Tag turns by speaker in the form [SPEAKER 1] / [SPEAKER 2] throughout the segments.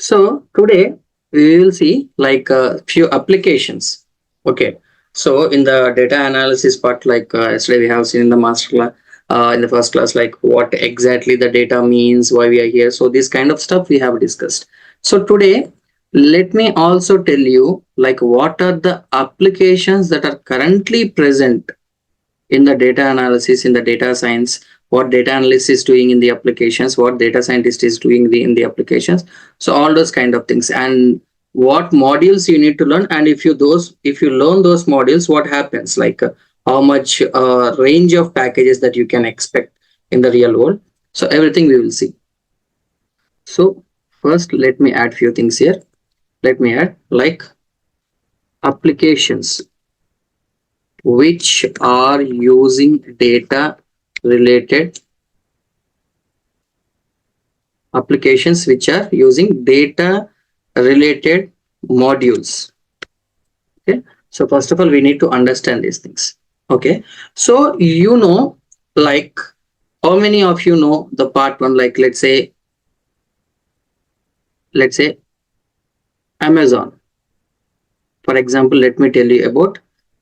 [SPEAKER 1] So today we will see like a few applications. Okay. So in the data analysis part, like yesterday we have seen in the master class, in the first class, like what exactly the data means, why we are here. So this kind of stuff we have discussed. So today, let me also tell you like what are the applications that are currently present in the data analysis, in the data science, what data analyst is doing in the applications, what data scientist is doing in the applications. So all those kind of things, and what modules you need to learn, and if you learn those modules, what happens, like how much range of packages that you can expect in the real world. So everything we will see. So first let me add few things here. Let me add like applications which are using data related applications which are using data related modules. Okay, so first of all we need to understand these things. Okay, so like how many of you know the part one, like let's say Amazon, for example. Let me tell you about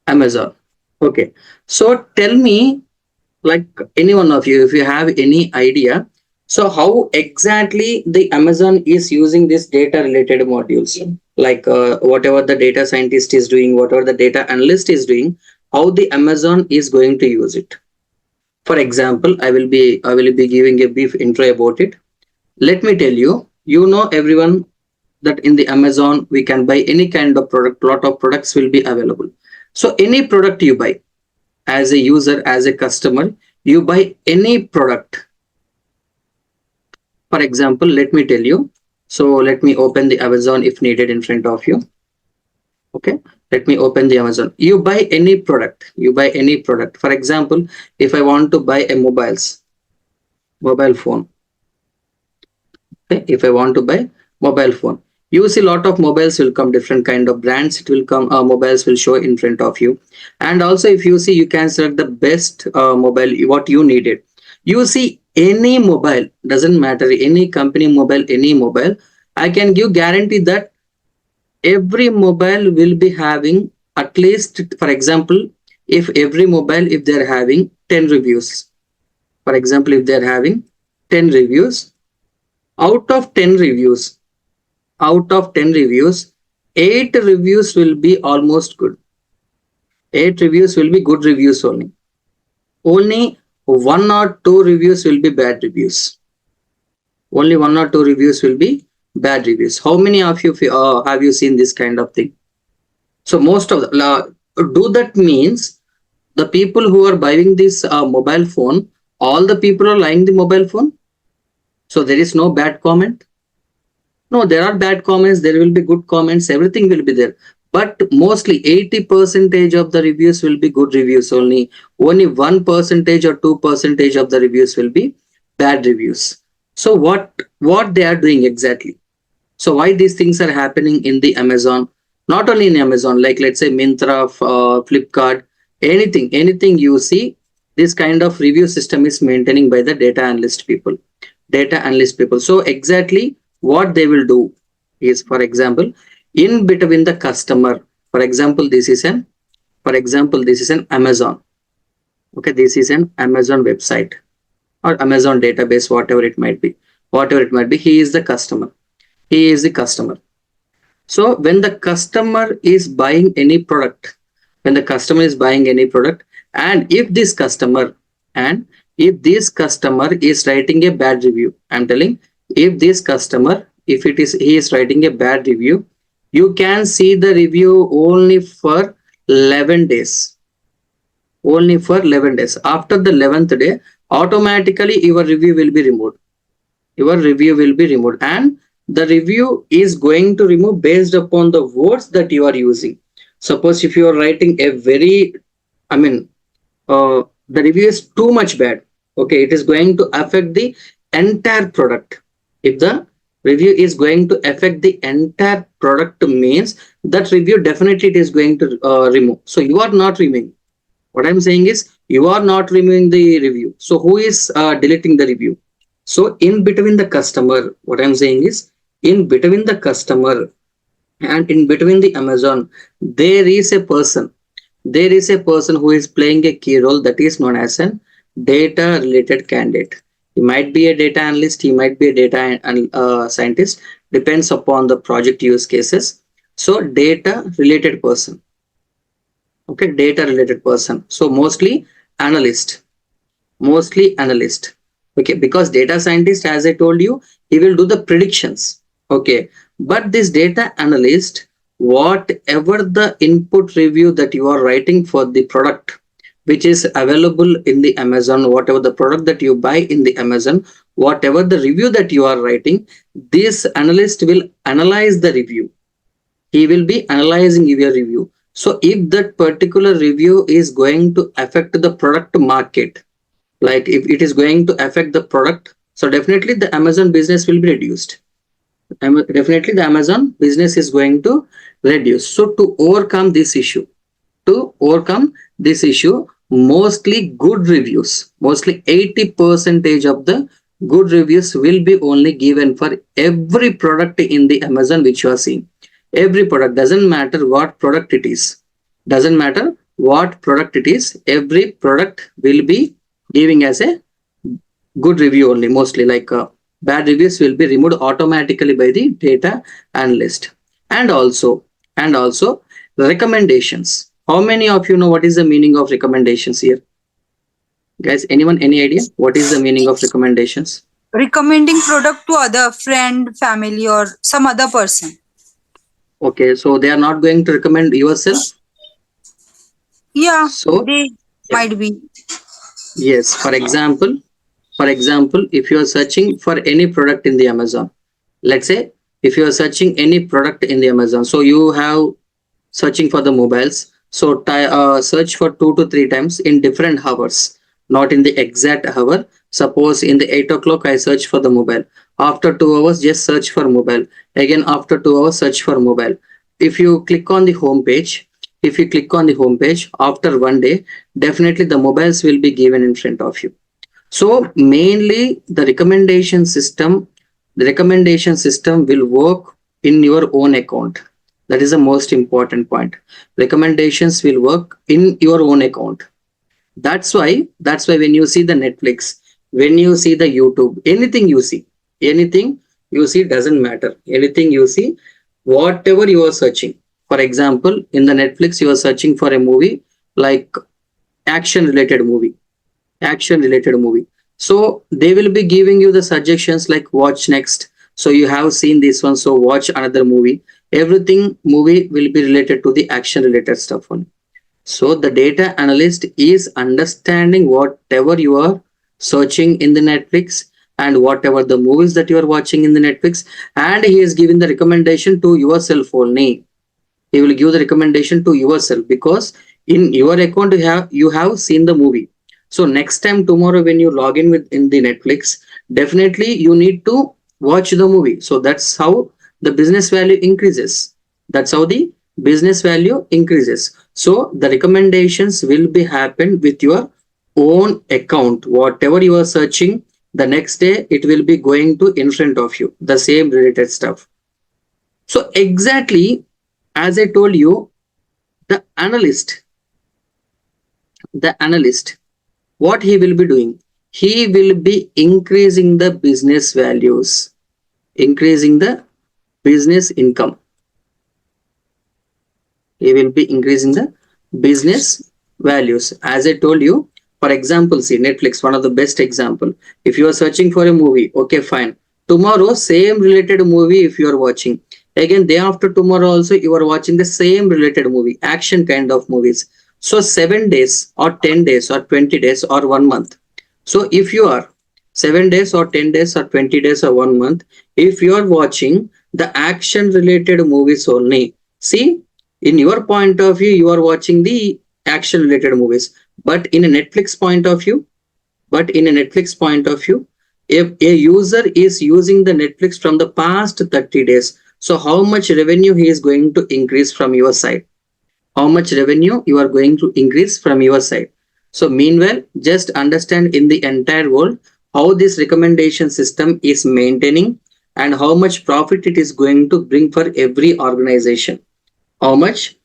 [SPEAKER 1] Amazon. Okay, so tell me, like any one of you, if you have any idea, so how exactly the Amazon is using this data related modules, like whatever the data scientist is doing, whatever the data analyst is doing, how the Amazon is going to use it. For example, I will be giving a brief intro about it. Let me tell you, everyone, that in the Amazon we can buy any kind of product. Lot of products will be available. So any product you buy, as a user, as a customer, you buy any product. For example, let me tell you. So let me open the Amazon if needed in front of you. Okay, let me open the Amazon. You buy any product. You buy any product. For example, if I want to buy a mobile phone. Okay, if I want to buy mobile phone, you see a lot of mobiles will come, different kind of brands. It will come. Mobiles will show in front of you, and also if you see, you can select the best mobile what you needed. You see any mobile, doesn't matter, any company mobile, any mobile. I can give guarantee that every mobile will be having at least, for example, if every mobile, if they're having 10 reviews, for example, if they're having 10 reviews, out of 10 reviews, out of 10 reviews, 8 reviews will be almost good. 8 reviews will be good reviews only. Only 1 or 2 reviews will be bad reviews. Only 1 or 2 reviews will be bad reviews. How many of you have you seen this kind of thing? So most of do that means the people who are buying this mobile phone, all the people are buying the mobile phone. So there is no bad comment. No, there are bad comments, there will be good comments, everything will be there. But mostly 80% of the reviews will be good reviews only. Only 1% or 2% of the reviews will be bad reviews. So what they are doing exactly? So why these things are happening in the Amazon? Not only in Amazon, like let's say Myntra, Flipkart, anything you see, this kind of review system is maintaining by the data analyst people. Data analyst people. So exactly what they will do is, for example, in between the customer, for example, this is an Amazon. Okay, this is an Amazon website or Amazon database, whatever it might be. Whatever it might be, he is the customer. He is the customer. So when the customer is buying any product, when the customer is buying any product, and if this customer is writing a bad review, I'm telling, if this customer, if it is he is writing a bad review, you can see the review only for 11 days. Only for 11 days. After the 11th day, automatically your review will be removed. Your review will be removed, and the review is going to remove based upon the words that you are using. Suppose if you are writing a very, I mean, the review is too much bad. Okay, it is going to affect the entire product. If the review is going to affect the entire product, means that review definitely it is going to remove. So you are not removing. What I'm saying is you are not removing the review. So who is deleting the review? So in between the customer, what I'm saying is In between the customer and in between the Amazon, there is a person. There is a person who is playing a key role, that is known as an data related candidate. He might be a data analyst, he might be a data scientist, depends upon the project use cases. So data related person. Okay, data related person. So analyst mostly analyst. Okay, because data scientist, as I told you, he will do the predictions. Okay, but this data analyst, whatever the input review that you are writing for the product which is available in the Amazon, whatever the product that you buy in the Amazon, whatever the review that you are writing, this analyst will analyze the review. He will be analyzing your review. So if that particular review is going to affect the product market, like if it is going to affect the product, so definitely the Amazon business will be reduced. Definitely the Amazon business is going to reduce. So to overcome this issue, mostly good reviews, mostly 80% of the good reviews will be only given for every product in the Amazon which you are seeing. Every product, doesn't matter what product it is, every product will be giving as a good review only. Mostly like bad reviews will be removed automatically by the data analyst. And also and also recommendations. How many of you know what is the meaning of recommendations here, guys? Anyone, any idea what is the meaning of recommendations?
[SPEAKER 2] Recommending product to other friend, family, or some other person.
[SPEAKER 1] Okay, so they are not going to recommend yourself.
[SPEAKER 2] Yeah,
[SPEAKER 1] So
[SPEAKER 2] they
[SPEAKER 1] yeah,
[SPEAKER 2] might be.
[SPEAKER 1] yes, for example, if you are searching for any product in the Amazon, let's say if you are searching any product in the Amazon, so you have searching for the mobiles, so search for 2 to 3 times in different hours, not in the exact hour. Suppose in the 8 o'clock I search for the mobile, after 2 hours just search for mobile, again after 2 hours search for mobile. If you click on the home page, after one day, definitely the mobiles will be given in front of you. So mainly the recommendation system will work in your own account. That is the most important point. Recommendations will work in your own account. That's why when you see the Netflix, when you see the YouTube, anything you see doesn't matter. Anything you see, whatever you are searching. For example, in the Netflix, you are searching for a movie like action related movie action related movie. So they will be giving you the suggestions like watch next. So you have seen this one, so watch another movie. Everything movie will be related to the action related stuff only. So the data analyst is understanding whatever you are searching in the Netflix and whatever the movies that you are watching in the Netflix, and he is giving the recommendation to yourself only. He will give the recommendation to yourself because in your account you have seen the movie. So next time tomorrow when you log in with in the Netflix, definitely you need to watch the movie. So that's how the business value increases. So the recommendations will be happen with your own account. Whatever you are searching, the next day it will be going to in front of you, the same related stuff. So exactly as I told you, the analyst, what he will be doing? He will be increasing the business values, increasing the business income. He will be increasing the business values. As I told you, for example, see Netflix, one of the best example. If you are searching for a movie, okay, fine. Tomorrow, same related movie if you are watching. Again, day after tomorrow also you are watching the same related movie, action kind of movies. So 7 days or 10 days or 20 days or 1 month. So if you are 7 days or 10 days or 20 days or 1 month, if you are watching the action related movies only, see, in your point of view you are watching the action related movies, but in a Netflix point of view, if a user is using the Netflix from the past 30 days, so how much revenue he is going to increase from your side? How much revenue you are going to increase from your side? So meanwhile, just understand in the entire world how this recommendation system is maintaining and how much profit it is going to bring for every organization. How much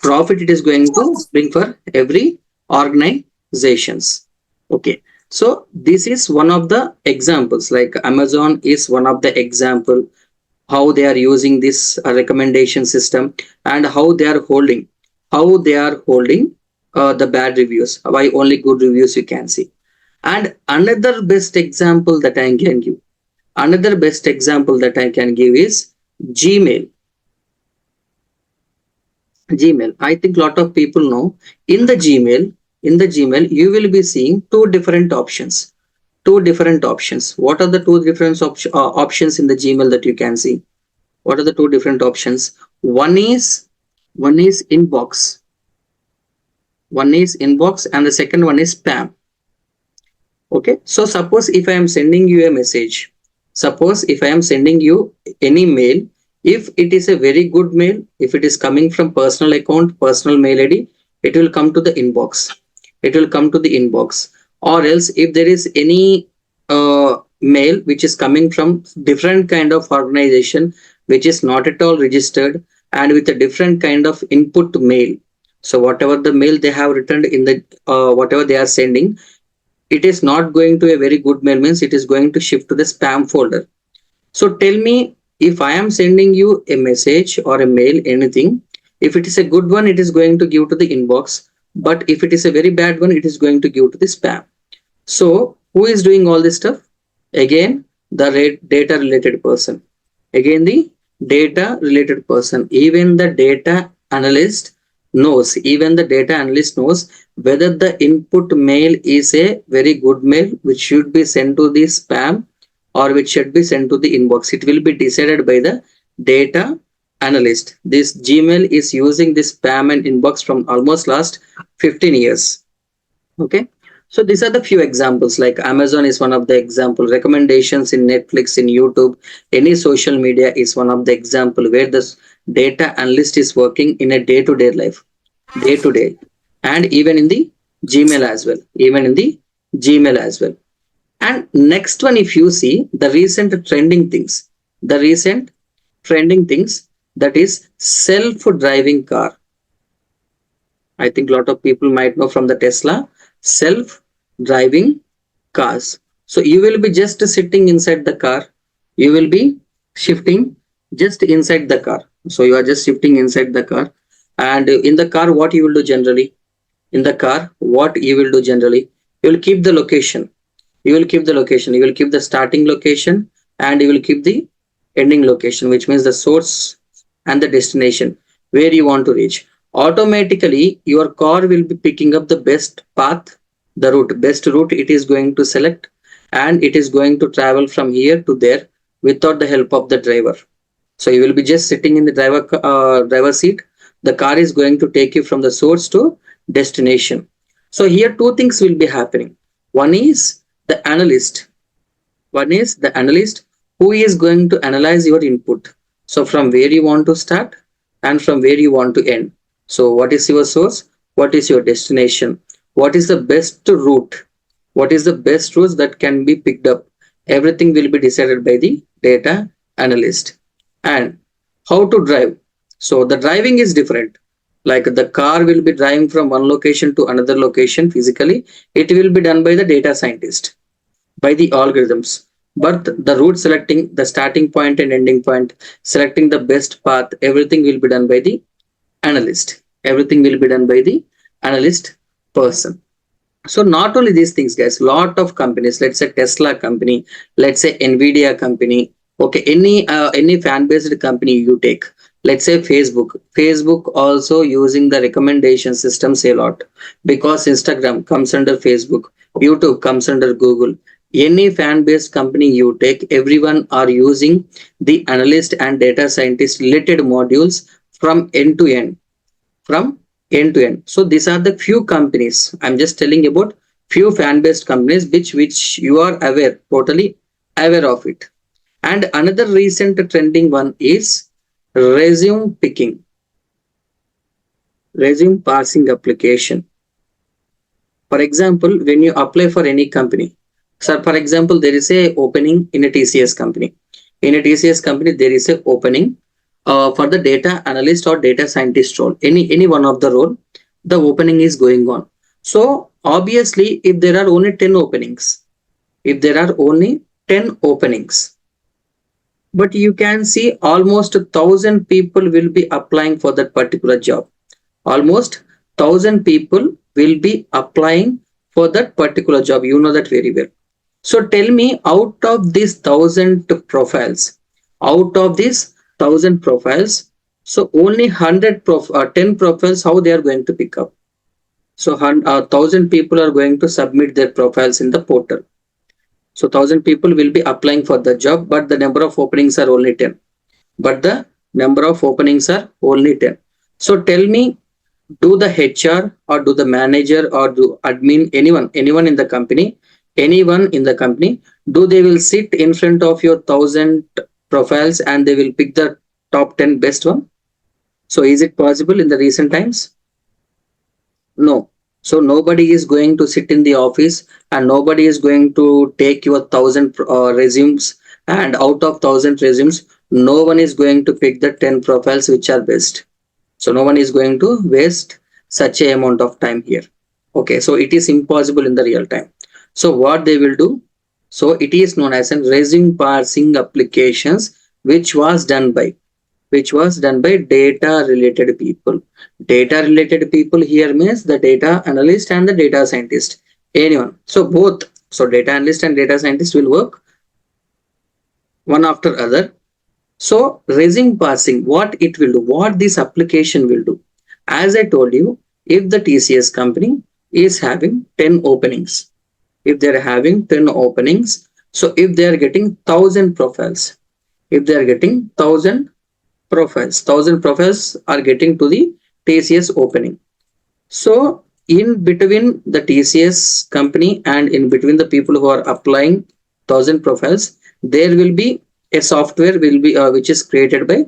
[SPEAKER 1] profit it is going to bring for every organizations. Okay, so this is one of the examples, like Amazon is one of the example how they are using this recommendation system, and how they are holding the bad reviews, why only good reviews you can see. And another best example that I can give is Gmail. Gmail. I think a lot of people know, in the Gmail, you will be seeing two different options. Two different options. What are the two different options in the Gmail that you can see? What are the two different options? One is inbox. One is inbox, and the second one is spam. Okay, so suppose if I am sending you a message, suppose if I am sending you any mail, if it is a very good mail, if it is coming from personal account, personal mail id, it will come to the inbox. It will come to the inbox. Or else if there is any mail which is coming from different kind of organization, which is not at all registered, and with a different kind of input mail, so whatever the mail they have written in the whatever they are sending, it is not going to a very good mail, means it is going to shift to the spam folder. So tell me, if I am sending you a message or a mail, anything, if it is a good one, it is going to give to the inbox, but if it is a very bad one, it is going to give to the spam. So who is doing all this stuff? Again, the data related person. Again, the data related person. Even the data analyst knows whether the input mail is a very good mail which should be sent to the spam, or which should be sent to the inbox. It will be decided by the data analyst. This Gmail is using this spam and inbox from almost last 15 years. Okay, so these are the few examples. Like Amazon is one of the example, recommendations in Netflix, in YouTube, any social media is one of the example where this data analyst is working in a day-to-day life, day to day. And even in the Gmail as well, and next one, if you see the recent trending things, that is self-driving car. I think a lot of people might know from the Tesla, self-driving cars. So you will be just sitting inside the car. You will be shifting just inside the car. So you are just shifting inside the car. And in the car, what you will do generally? In the car, what you will do generally? You will keep the location. You will keep the starting location, and you will keep the ending location, which means the source and the destination where you want to reach. Automatically your car will be picking up the best path, the best route it is going to select, and it is going to travel from here to there without the help of the driver. So you will be just sitting in the driver seat. The car is going to take you from the source to destination. So here two things will be happening. One is the analyst. One is the analyst who is going to analyze your input. So from where you want to start and from where you want to end. So what is your source? What is your destination? What is the best route? What is the best route that can be picked up? Everything will be decided by the data analyst. And how to drive? So the driving is different. Like the car will be driving from one location to another location physically. It will be done by the data scientist, by the algorithms. But the route selecting, the starting point and ending point, selecting the best path, everything will be done by the analyst. Everything will be done by the analyst person. So not only these things, guys, lot of companies, let's say Tesla company, let's say Nvidia company, okay, any fan based company you take, let's say Facebook also using the recommendation systems a lot, because Instagram comes under Facebook, YouTube comes under Google. Any fan based company you take, everyone are using the analyst and data scientist related modules from end to end, from end to end. So these are the few companies. I'm just telling about few fan-based companies which you are aware, totally aware of it. And another recent trending one is resume picking, resume parsing application. For example, when you apply for any company, so for example, there is a opening in a TCS company. In a TCS company, there is a opening for the data analyst or data scientist role. Any one of the role, the opening is going on. So obviously, if there are only 10 openings, if there are only 10 openings, but you can see almost 1,000 people will be applying for that particular job. Almost 1,000 people will be applying for that particular job. You know that very well. So tell me, out of these 1,000 profiles, out of these 1,000 profiles, so only 10 profiles, how they are going to pick up? So 1,000 people are going to submit their profiles in the portal. So 1,000 people will be applying for the job, but the number of openings are only 10. But the number of openings are only 10. So tell me, do the HR or do the manager or do admin, anyone in the company, do they will sit in front of your 1,000 profiles and they will pick the top 10 best one? So is it possible in the recent times? No. So nobody is going to sit in the office and nobody is going to take your 1,000 resumes, and out of 1,000 resumes, no one is going to pick the 10 profiles which are best. So no one is going to waste such a amount of time here. Okay, so it is impossible in the real time. So what they will do? So it is known as a resume parsing applications, which was done by data related people. Data related people here means the data analyst and the data scientist. Anyone. So both. So data analyst and data scientist will work one after other. So resume parsing, what it will do, what this application will do. As I told you, if the TCS company is having 10 openings, if they're having 10 openings, so if they are getting 1,000 profiles, if they are getting 1,000 profiles are getting to the TCS opening. So in between the TCS company and in between the people who are applying 1,000 profiles, there will be a software will be which is created by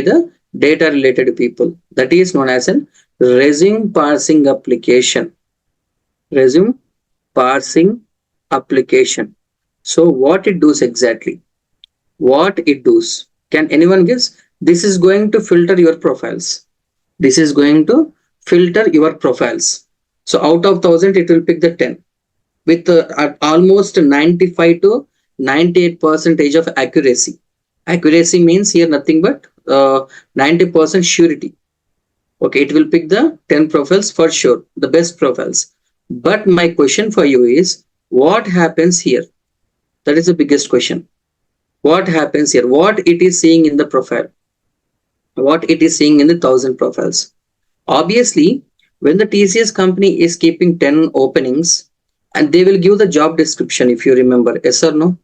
[SPEAKER 1] the data related people. That is known as an resume parsing application. Resume parsing application. So what it does exactly? What it does? Can anyone guess? This is going to filter your profiles. This is going to filter your profiles. So out of 1,000, it will pick the 10 with at almost 95 to 98 percentage of accuracy. Accuracy means here nothing but 90% surety. Okay, it will pick the 10 profiles for sure, the best profiles. But my question for you is, what happens here? That is the biggest question. What happens here? What it is seeing in the profile? What it is seeing in the 1,000 profiles? Obviously, when the TCS company is keeping 10 openings and they will give the job description, if you remember, yes or no?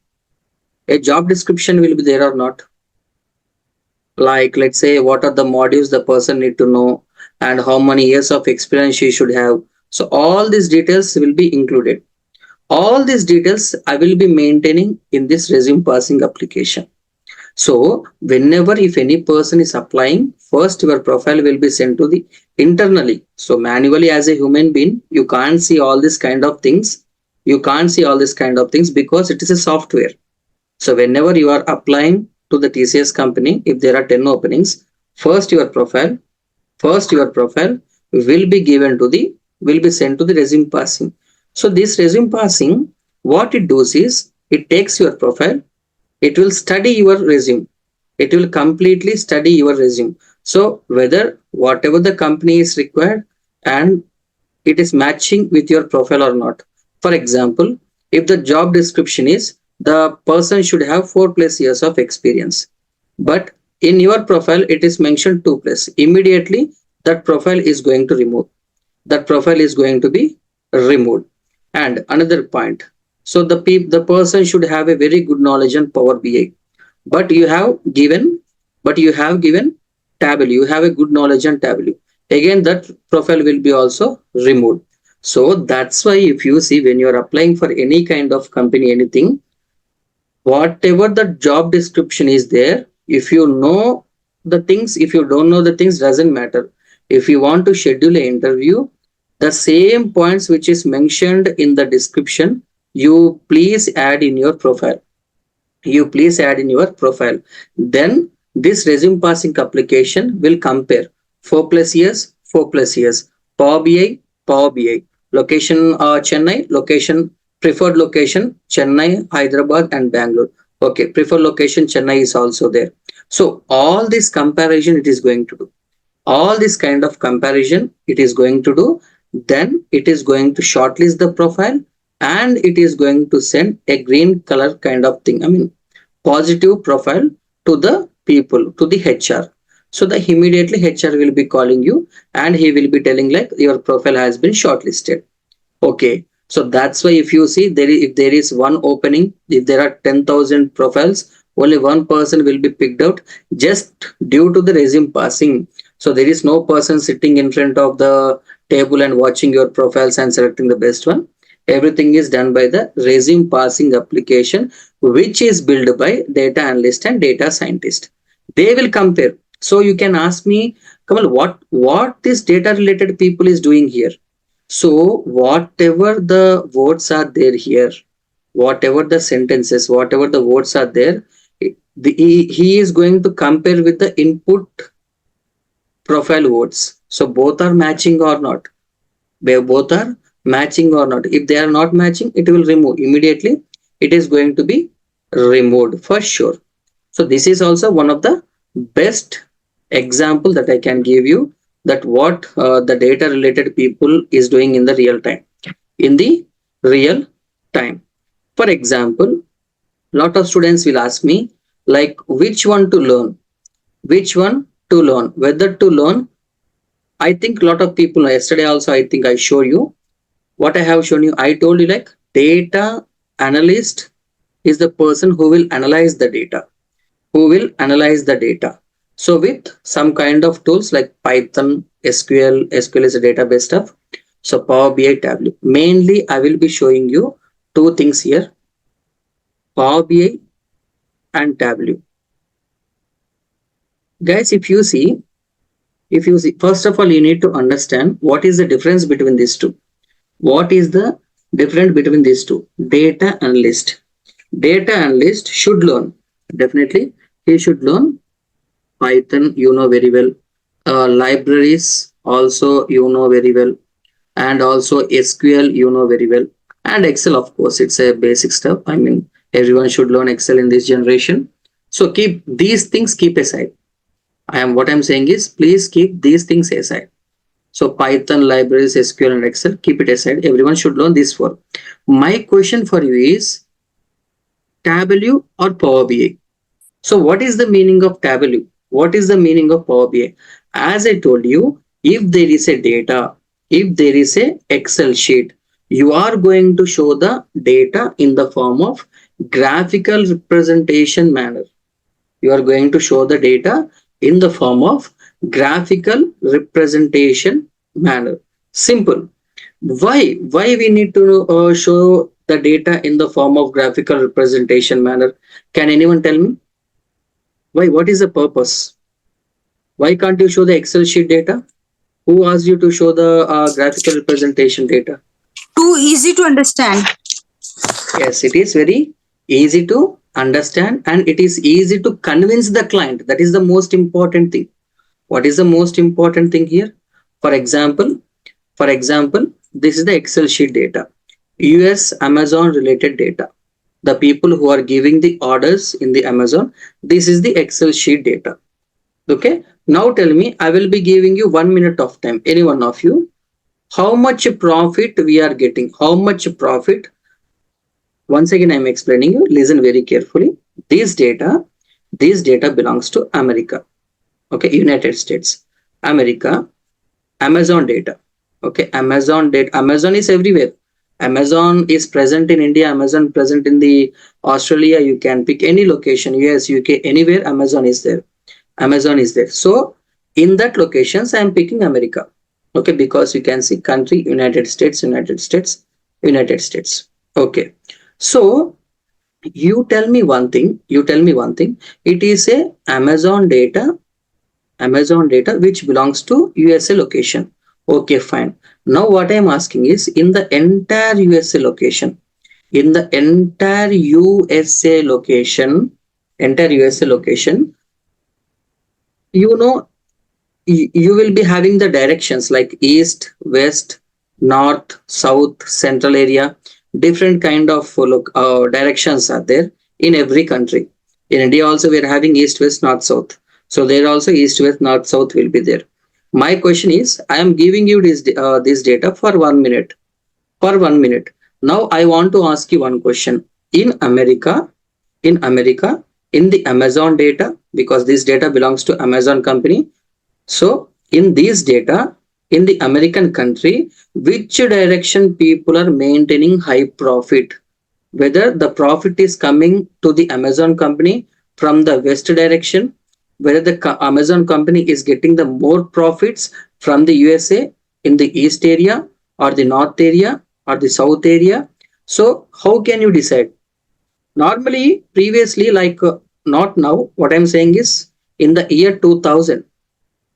[SPEAKER 1] A job description will be there or not? Like, let's say, what are the modules the person need to know and how many years of experience she should have. So all these details will be included. All these details I will be maintaining in this resume parsing application. So whenever if any person is applying, first your profile will be sent to the internally. So manually as a human being, you can't see all this kind of things. You can't see all this kind of things because it is a software. So whenever you are applying to the TCS company, if there are 10 openings, first your profile, will be given to the will be sent to the resume parsing. So this resume parsing, what it does is it takes your profile, it will study your resume, it will completely study your resume. So whether whatever the company is required and it is matching with your profile or not. For example, if the job description is the person should have 4+ years of experience, but in your profile it is mentioned 2+, immediately that profile is going to remove, that profile is going to be removed. And another point, so the person should have a very good knowledge on Power BI, but you have given Tableau, you have a good knowledge on Tableau, again that profile will be also removed. So that's why if you see, when you are applying for any kind of company, anything, whatever the job description is there, if you know the things, if you don't know the things, doesn't matter. If you want to schedule an interview, the same points which is mentioned in the description, you please add in your profile. you please add in your profile. Then this resume passing application will compare 4 plus years, 4 plus years, Power BI, Power BI, location Chennai, location, preferred location Chennai, Hyderabad and Bangalore. Okay, preferred location Chennai is also there. So all this comparison it is going to do. All this kind of comparison it is going to do. Then it is going to shortlist the profile and it is going to send a green color kind of thing. I mean positive profile to the people, to the HR. So the immediately HR will be calling you and he will be telling like your profile has been shortlisted. Okay. So that's why if you see if there is one opening, if there are 10,000 profiles, only one person will be picked out just due to the resume passing. So there is no person sitting in front of the table and watching your profiles and selecting the best one. Everything is done by the resume passing application, which is built by data analyst and data scientist. They will compare. So you can ask me, Kamal, what this data related people is doing here? So whatever the words are there here, whatever the sentences, whatever the words are there, he is going to compare with the input profile words. So both are matching or not. They both are matching or not. If they are not matching, it will remove immediately. It is going to be removed for sure. So this is also one of the best example that I can give you, that what the data related people is doing in the real time. In the real time. For example, lot of students will ask me like which one to learn, which one to learn, whether to learn. I think a lot of people yesterday also I think I show you what I have shown you. I told you like data analyst is the person who will analyze the data, who will analyze the data. So with some kind of tools like Python, SQL is a database stuff. So Power BI, Tableau. Mainly I will be showing you two things here, Power BI and Tableau. Guys, if you see, first of all, you need to understand what is the difference between these two. What is the difference between these two? Data analyst. Data analyst should learn. Definitely, he should learn Python, you know very well. Libraries also you know very well, and also SQL you know very well, and Excel of course it's a basic stuff. I mean everyone should learn Excel in this generation. So keep these things keep aside. What I'm saying is please keep these things aside. So Python, libraries, SQL, and Excel keep it aside. Everyone should learn this for. My question for you is Tableau or Power BI? So what is the meaning of Tableau? What is the meaning of Power BI? As I told you, if there is a data, if there is a Excel sheet, you are going to show the data in the form of graphical representation manner. You are going to show the data in the form of graphical representation manner. Simple. Why we need to show the data in the form of graphical representation manner? Can anyone tell me? Why? What is the purpose? Why can't you show the Excel sheet data? Who asked you to show the graphical representation data?
[SPEAKER 2] Too easy to understand.
[SPEAKER 1] Yes, it is very easy to understand and it is easy to convince the client. That is the most important thing. What is the most important thing here? For example, this is the Excel sheet data. US Amazon related data. The people who are giving the orders in the Amazon, this is the Excel sheet data. Okay. Now tell me, I will be giving you 1 minute of time. Any one of you, how much profit we are getting? How much profit? Once again, I'm explaining you. Listen very carefully. This data belongs to America. Okay, United States, America, Amazon data. Okay, Amazon data. Amazon is everywhere. Amazon is present in India. Amazon present in the Australia. You can pick any location, US, UK, anywhere. Amazon is there. Amazon is there. So in that locations, I am picking America. Okay, because you can see country United States, United States, United States. Okay, so you tell me one thing. You tell me one thing. It is a Amazon data which belongs to USA location. Okay, fine. Now what I am asking is in the entire USA location, in the entire USA location, you know, you will be having the directions like east, west, north, south, central area. Different kind of directions are there in every country. In India also we are having east, west, north, south. So there also east, west, north, south will be there. My question is, I am giving you this data for 1 minute. For 1 minute. Now I want to ask you one question. In America, in America, in the Amazon data, because this data belongs to Amazon company, so in these data, in the American country, which direction people are maintaining high profit? Whether the profit is coming to the Amazon company from the west direction, whether the Amazon company is getting the more profits from the USA in the east area or the north area or the south area. So how can you decide? Normally, previously, like not now, what I'm saying is in the year 2000,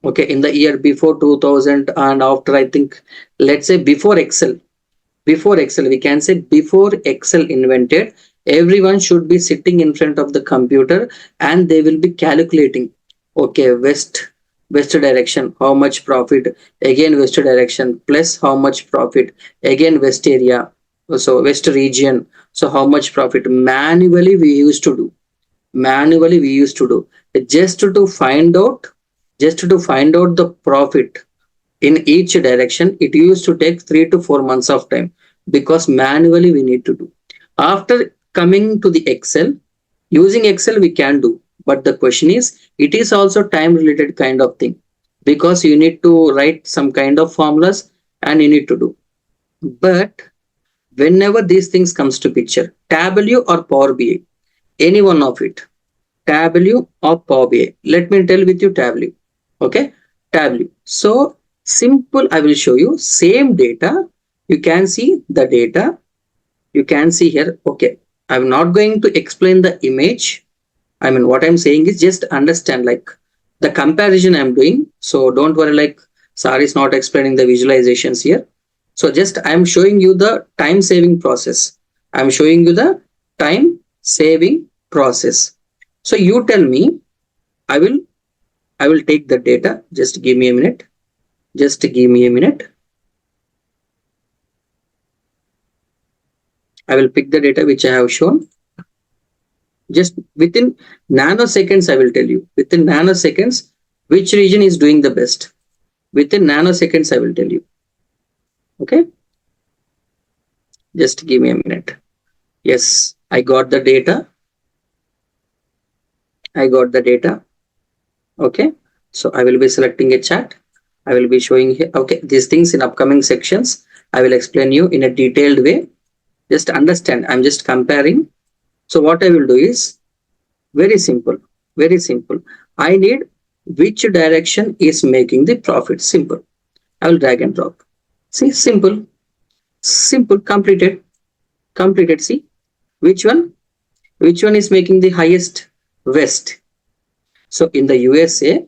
[SPEAKER 1] okay, in the year before 2000 and after, I think, let's say before excel we can say before excel invented, everyone should be sitting in front of the computer and they will be calculating, okay, west direction how much profit, again west direction plus how much profit, again west area, so west region, so how much profit. Manually we used to do just to find out the profit in each direction. It used to take 3 to 4 months of time, because manually we need to do. After coming to the excel, using excel we can do, but the question is, it is also time related kind of thing, because you need to write some kind of formulas and you need to do. But whenever these things comes to picture, tableau or power bi, any one of it, tableau or power bi, let me tell with you tableau. Okay, tableau. So simple, I will show you same data. You can see the data, you can see here. Okay, I'm not going to explain the image. I mean, what I'm saying is just understand like the comparison I'm doing. So don't worry, like Sari is not explaining the visualizations here. So just I'm showing you the time saving process. I'm showing you the time saving process. So you tell me, i will I will take the data. Just give me a minute. Just give me a minute. I will pick the data which I have shown. Just within nanoseconds, I will tell you. Within nanoseconds, which region is doing the best. Within nanoseconds, I will tell you. Okay. Just give me a minute. Yes, I got the data. I got the data. Okay. So I will be selecting a chart. I will be showing here. Okay. These things in upcoming sections, I will explain you in a detailed way. Just understand. I'm just comparing. So what I will do is very simple. Very simple. I need which direction is making the profit. Simple. I will drag and drop. See, simple. Simple. Completed. See, which one? Which one is making the highest? West. So in the USA,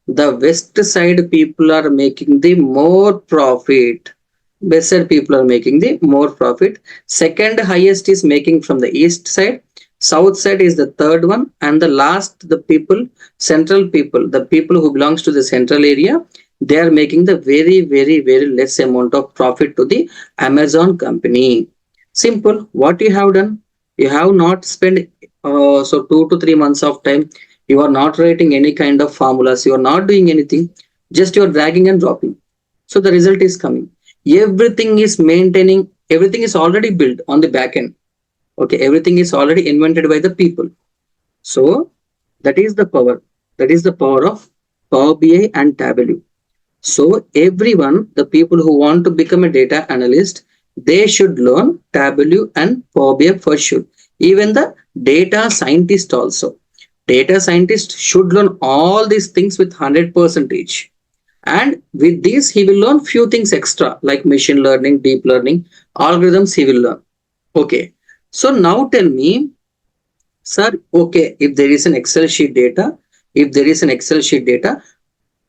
[SPEAKER 1] the west side people are making the more profit. West side people are making the more profit. Second highest is making from the east side. South side is the third one, and the last, the people, central people, the people who belongs to the central area, they are making the very, very, very less amount of profit to the Amazon company. Simple. What you have done? You have not spent so 2 to 3 months of time. You are not writing any kind of formulas. You are not doing anything. Just you are dragging and dropping. So the result is coming. Everything is maintaining. Everything is already built on the back end. Okay, everything is already invented by the people. So that is the power. That is the power of Power BI and Tableau. So everyone, the people who want to become a data analyst, they should learn Tableau and Power BI for sure. Even the data scientist also. Data scientist should learn all these things with 100 percentage. And with this, he will learn few things extra like machine learning, deep learning, algorithms he will learn. Okay. So now tell me, sir, okay, if there is an Excel sheet data,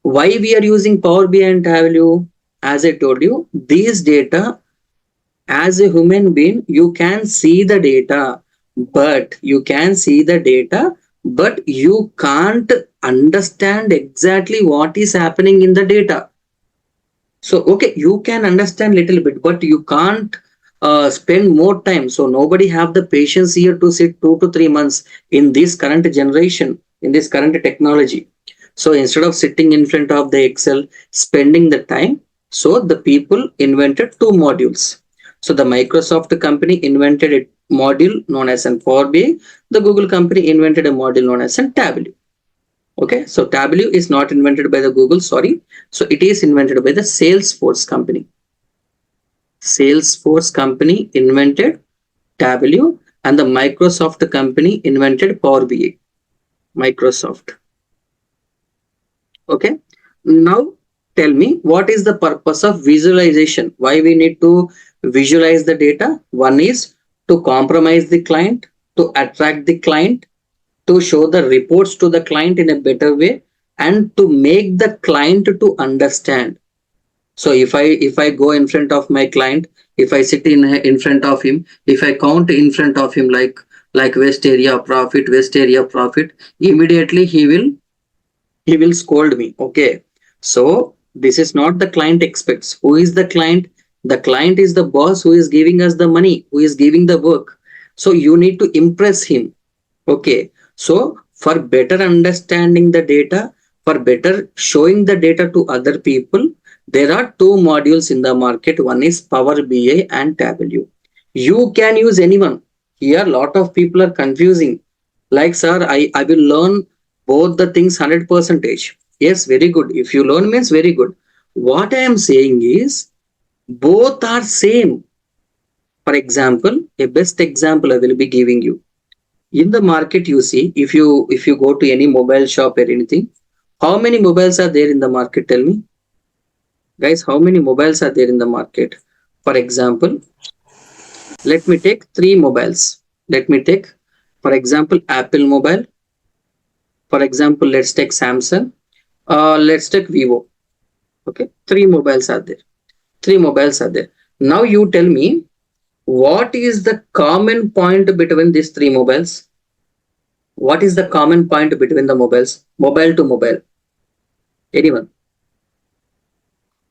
[SPEAKER 1] why we are using Power BI and Tableau? As I told you, these data As a human being you can see the data, but you can't understand exactly what is happening in the data. So, okay, you can understand little bit, but you can't spend more time. So nobody have the patience here to sit 2 to 3 months in this current generation, in this current technology. So instead of sitting in front of the Excel, spending the time, so the people invented two modules. So the Microsoft company invented a module known as an Power BI. The Google company invented a module known as an Tableau. Okay, so Tableau is not invented by the Google, sorry. So it is invented by the Salesforce company. Salesforce company invented Tableau and the Microsoft company invented Power BI. Microsoft. Okay. Now tell me, what is the purpose of visualization? Why we need to visualize the data? One is to compromise the client, to attract the client, to show the reports to the client in a better way, and to make the client to understand. So if I go in front of my client, if I sit in front of him, if I count in front of him like waste area profit, immediately he will scold me. Okay, so this is not the client expects. Who is the client? The client is the boss who is giving us the money, who is giving the work. So you need to impress him. Okay, so for better understanding the data, for better showing the data to other people, there are two modules in the market. One is Power BI and Tableau. You can use anyone. Here lot of people are confusing, like, sir, I will learn both the things 100%. Yes, very good. If you learn means very good. What I am saying is both are same. For example, a best example I will be giving you. In the market, you see, if you go to any mobile shop or anything, how many mobiles are there in the market? Tell me, guys, how many mobiles are there in the market? For example, let me take three mobiles. Let me take, for example, Apple mobile. For example, let's take Samsung. Let's take Vivo. Okay, three mobiles are there. Three mobiles are there. Now you tell me, what is the common point between these three mobiles? What is the common point between the mobiles, mobile to mobile? Anyone?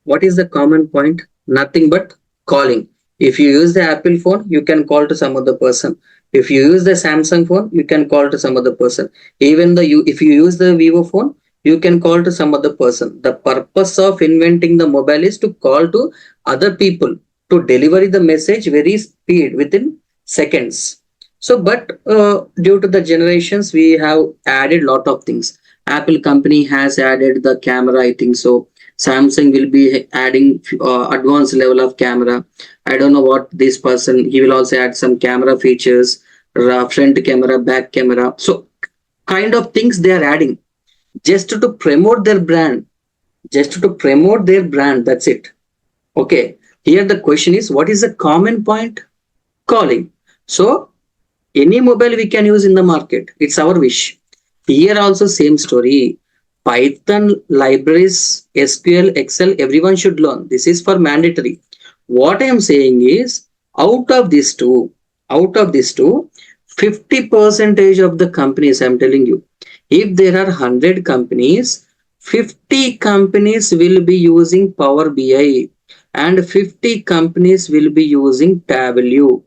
[SPEAKER 1] What is the common point? Nothing but calling. If you use the Apple phone, you can call to some other person. If you use the Samsung phone, you can call to some other person. Even if you use the Vivo phone, you can call to some other person. The purpose of inventing the mobile is to call to other people, to deliver the message very speed within seconds. So, but due to the generations, we have added lot of things. Apple company has added the camera, I think so. Samsung will be adding advanced level of camera. I don't know what this person, he will also add some camera features, front camera, back camera. So kind of things they are adding just to promote their brand, just to promote their brand. That's it. Okay. Here the question is, what is the common point? Calling. So any mobile we can use in the market. It's our wish. Here also same story. Python libraries, SQL, Excel, everyone should learn. This is for mandatory. What I am saying is, out of these two, out of these two, 50% of the companies, I'm telling you, if there are 100 companies, 50 companies will be using Power BI and 50 companies will be using Tableau.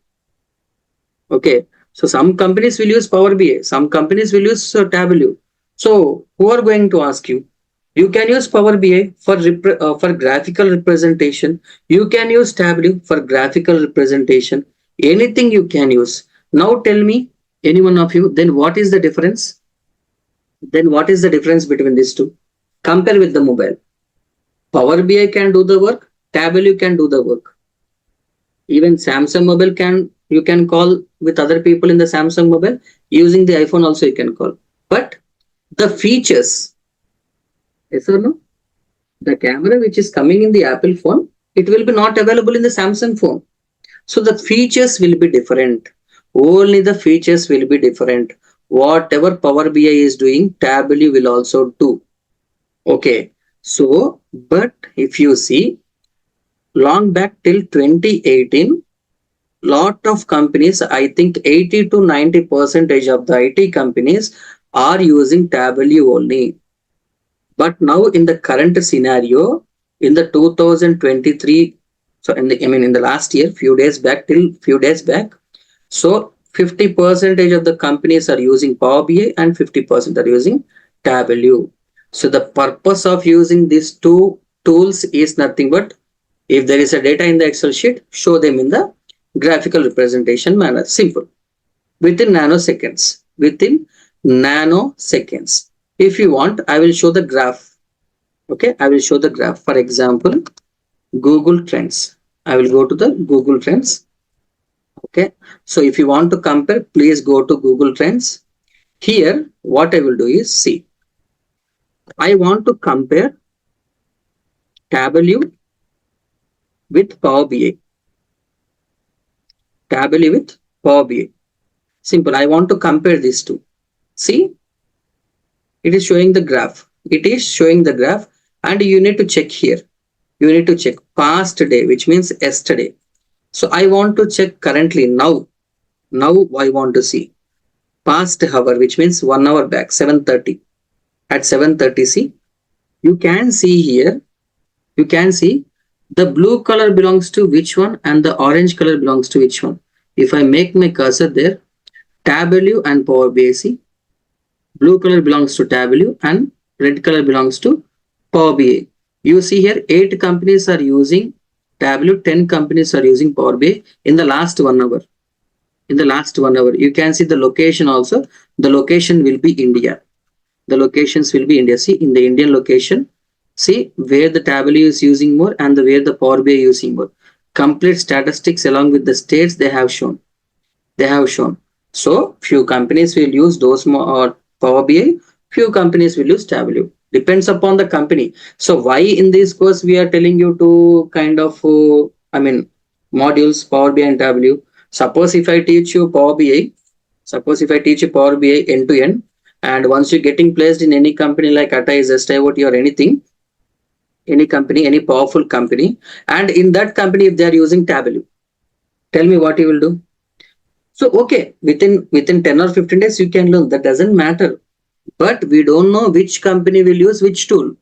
[SPEAKER 1] Okay, so some companies will use Power BI, some companies will use Tableau. So who are going to ask you? You can use Power BI for graphical representation. You can use Tableau for graphical representation. Anything you can use. Now tell me, any one of you, then what is the difference? Then what is the difference between these two? Compare with the mobile. Power BI can do the work. Tableau can do the work. Even Samsung mobile you can call with other people in the Samsung mobile. Using the iPhone also you can call. But the features, yes or no? The camera which is coming in the Apple phone, it will be not available in the Samsung phone. So the features will be different. Only the features will be different. Whatever Power BI is doing, Tableau will also do. Okay. So, but if you see long back till 2018, lot of companies, I think 80 to 90 percentage of the IT companies are using Tableau only. But now in the current scenario, in the 2023, so in the last year, few days back, so 50 percentage of the companies are using Power BI and 50% are using Tableau. So the purpose of using these two tools is nothing but, if there is a data in the Excel sheet, show them in the graphical representation manner. Simple. Within nanoseconds. Within nanoseconds. If you want, I will show the graph. Okay, I will show the graph. For example, Google Trends. I will go to the Google Trends. Okay, so if you want to compare, please go to Google Trends. Here, what I will do is, see, I want to compare Tableau with Power BI. Tableau with Power BI. Simple. I want to compare these two. See, it is showing the graph. It is showing the graph, and you need to check here. You need to check past day, which means yesterday. So I want to check currently now. Now I want to see past hour, which means 1 hour back, 7:30. At 7:30, see, you can see here, you can see the blue color belongs to which one and the orange color belongs to which one. If I make my cursor there, Tableau and Power BI, see, blue color belongs to Tableau and red color belongs to Power BI. You see here, 8 companies are using Tableau, 10 companies are using Power BI in the last 1 hour. In the last 1 hour, you can see the location also. The location will be India. The locations will be India. See, in the Indian location, see where the Tableau is using more and where the Power BI is using more. Complete statistics along with the states they have shown. They have shown. So few companies will use those more or Power BI, few companies will use Tableau. Depends upon the company. So why in this course we are telling you to kind of modules Power BI and Tableau. Suppose if I teach you Power BI, suppose if I teach you Power BI end to end, and once you're getting placed in any company like Tata, STIOT or anything, any company, any powerful company, and in that company if they are using Tableau, tell me what you will do. So okay, within 10 or 15 days you can learn. That doesn't matter. But we don't know which company will use which tool.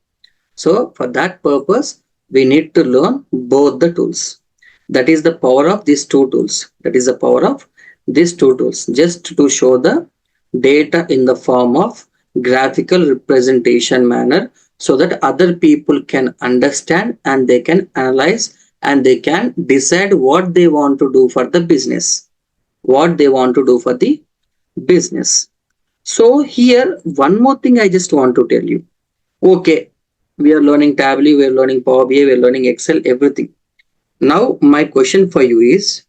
[SPEAKER 1] So for that purpose, we need to learn both the tools. That is the power of these two tools. That is the power of these two tools. Just to show the data in the form of graphical representation manner, so that other people can understand and they can analyze and they can decide what they want to do for the business. What they want to do for the business. So here, one more thing I just want to tell you. Okay, we are learning Tableau, we are learning Power BI, we are learning Excel, everything. Now my question for you is,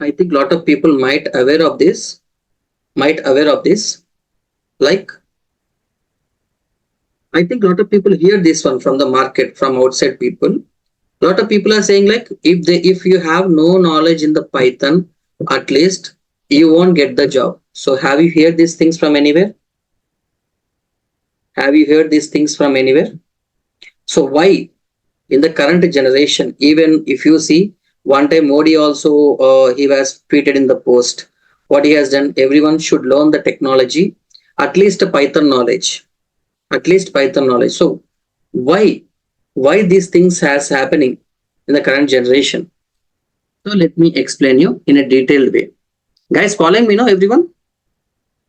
[SPEAKER 1] I think a lot of people might aware of this. Like, I think a lot of people hear this one from the market, from outside people. A lot of people are saying like, if you have no knowledge in the Python, at least you won't get the job. So have you heard these things from anywhere? Have you heard these things from anywhere? So why in the current generation, even if you see, one time Modi also he was tweeted in the post, what he has done, everyone should learn the technology, at least a Python knowledge, at least Python knowledge. So why these things has happening in the current generation? So let me explain you in a detailed way. Guys, following me now, everyone?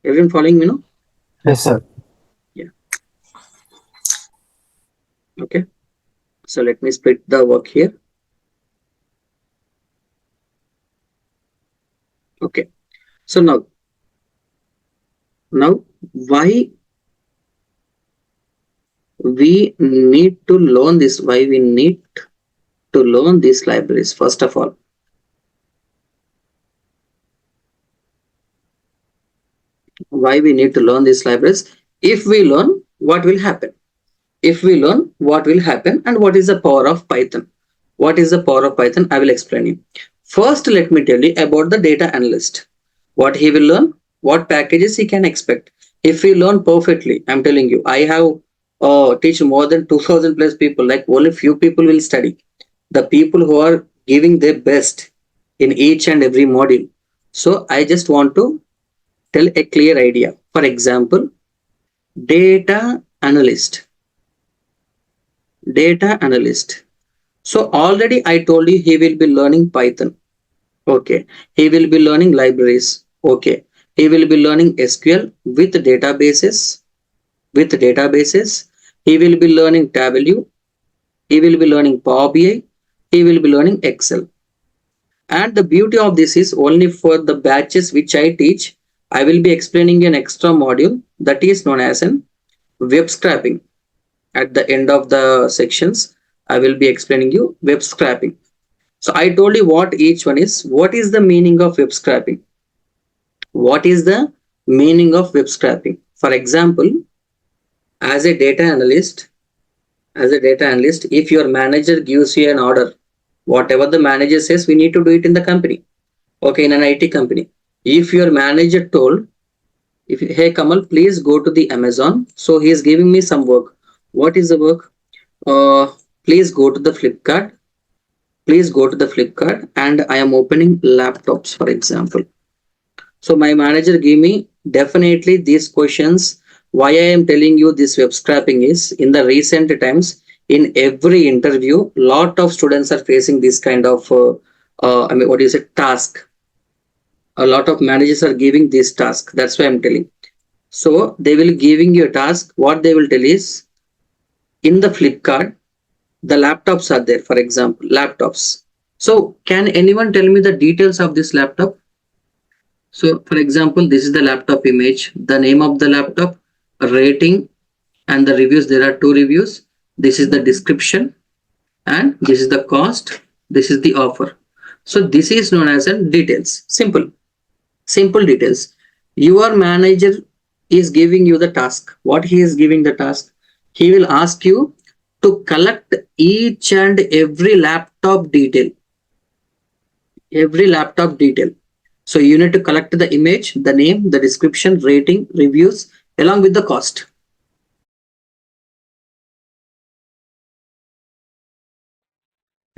[SPEAKER 1] Everyone following me now?
[SPEAKER 3] Yes, sir.
[SPEAKER 1] Yeah. Okay. So let me split the work here. Okay. So now why we need to learn this? Why we need to learn these libraries? First of all, why we need to learn these libraries? If we learn, what will happen? If we learn, what will happen, and what is the power of Python? What is the power of Python? I will explain you. First, let me tell you about the data analyst. What he will learn, what packages he can expect. If he learn perfectly, I'm telling you, I have teach more than 2000 plus people, like only few people will study. The people who are giving their best in each and every module. So I just want to tell a clear idea. For example, data analyst, data analyst. So already I told you he will be learning Python. Okay. He will be learning libraries. Okay. He will be learning SQL with databases. With databases. He will be learning Tableau. He will be learning Power BI. He will be learning Excel. And the beauty of this is only for the batches which I teach, I will be explaining an extra module that is known as an web scraping. At the end of the sections, I will be explaining you web scraping. So I told you what each one is. What is the meaning of web scraping? What is the meaning of web scraping? For example, as a data analyst, if your manager gives you an order, whatever the manager says, we need to do it in the company. Okay, in an IT company. If your manager told, if hey Kamal, please go to the Amazon. So he is giving me some work. What is the work? Uh, please go to the Flipkart. Please go to the Flipkart, and I am opening laptops, for example. So my manager gave me definitely these questions. Why I am telling you this web scraping is in the recent times, in every interview, lot of students are facing this kind of I mean, what is it, task. A lot of managers are giving this task. That's why I'm telling. So they will giving you a task. What they will tell is in the Flipkart, the laptops are there. For example, laptops. So can anyone tell me the details of this laptop? So for example, this is the laptop image, the name of the laptop, rating, and the reviews. There are two reviews. This is the description, and this is the cost. This is the offer. So this is known as a details. Simple details. Your manager is giving you the task. What he is giving the task? He will ask you to collect each and every laptop detail. Every laptop detail. So you need to collect the image, the name, the description, rating, reviews, along with the cost.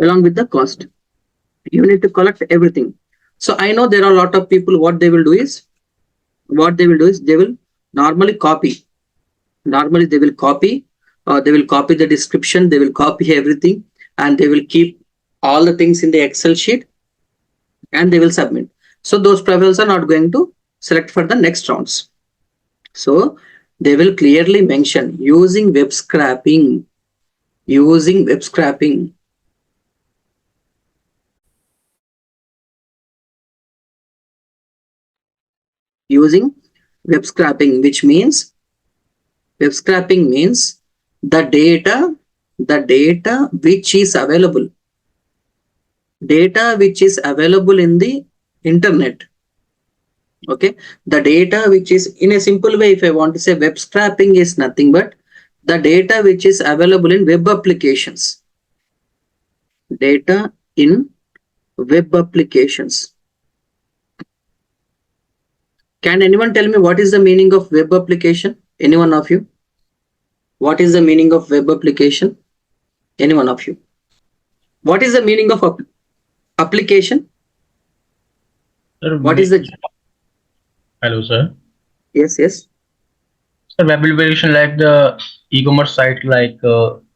[SPEAKER 1] Along with the cost. You need to collect everything. So I know there are a lot of people, what they will do is, they will normally copy. Normally they will copy the description, they will copy everything, and they will keep all the things in the Excel sheet, and they will submit. So those professionals are not going to select for the next rounds. So they will clearly mention using web scraping, using web scraping. Using web scraping, which means web scraping means the data which is available, data which is available in the internet. Okay, the data which is, in a simple way, if I want to say, web scraping is nothing but the data which is available in web applications. Data in web applications. Can anyone tell me what is the meaning of web application? Any one of you? What is the meaning of web application? Any one of you? What is the meaning of application?
[SPEAKER 3] Sir,
[SPEAKER 1] What is the?
[SPEAKER 3] hello, sir.
[SPEAKER 1] Yes, yes,
[SPEAKER 3] Sir, web application like the e-commerce site like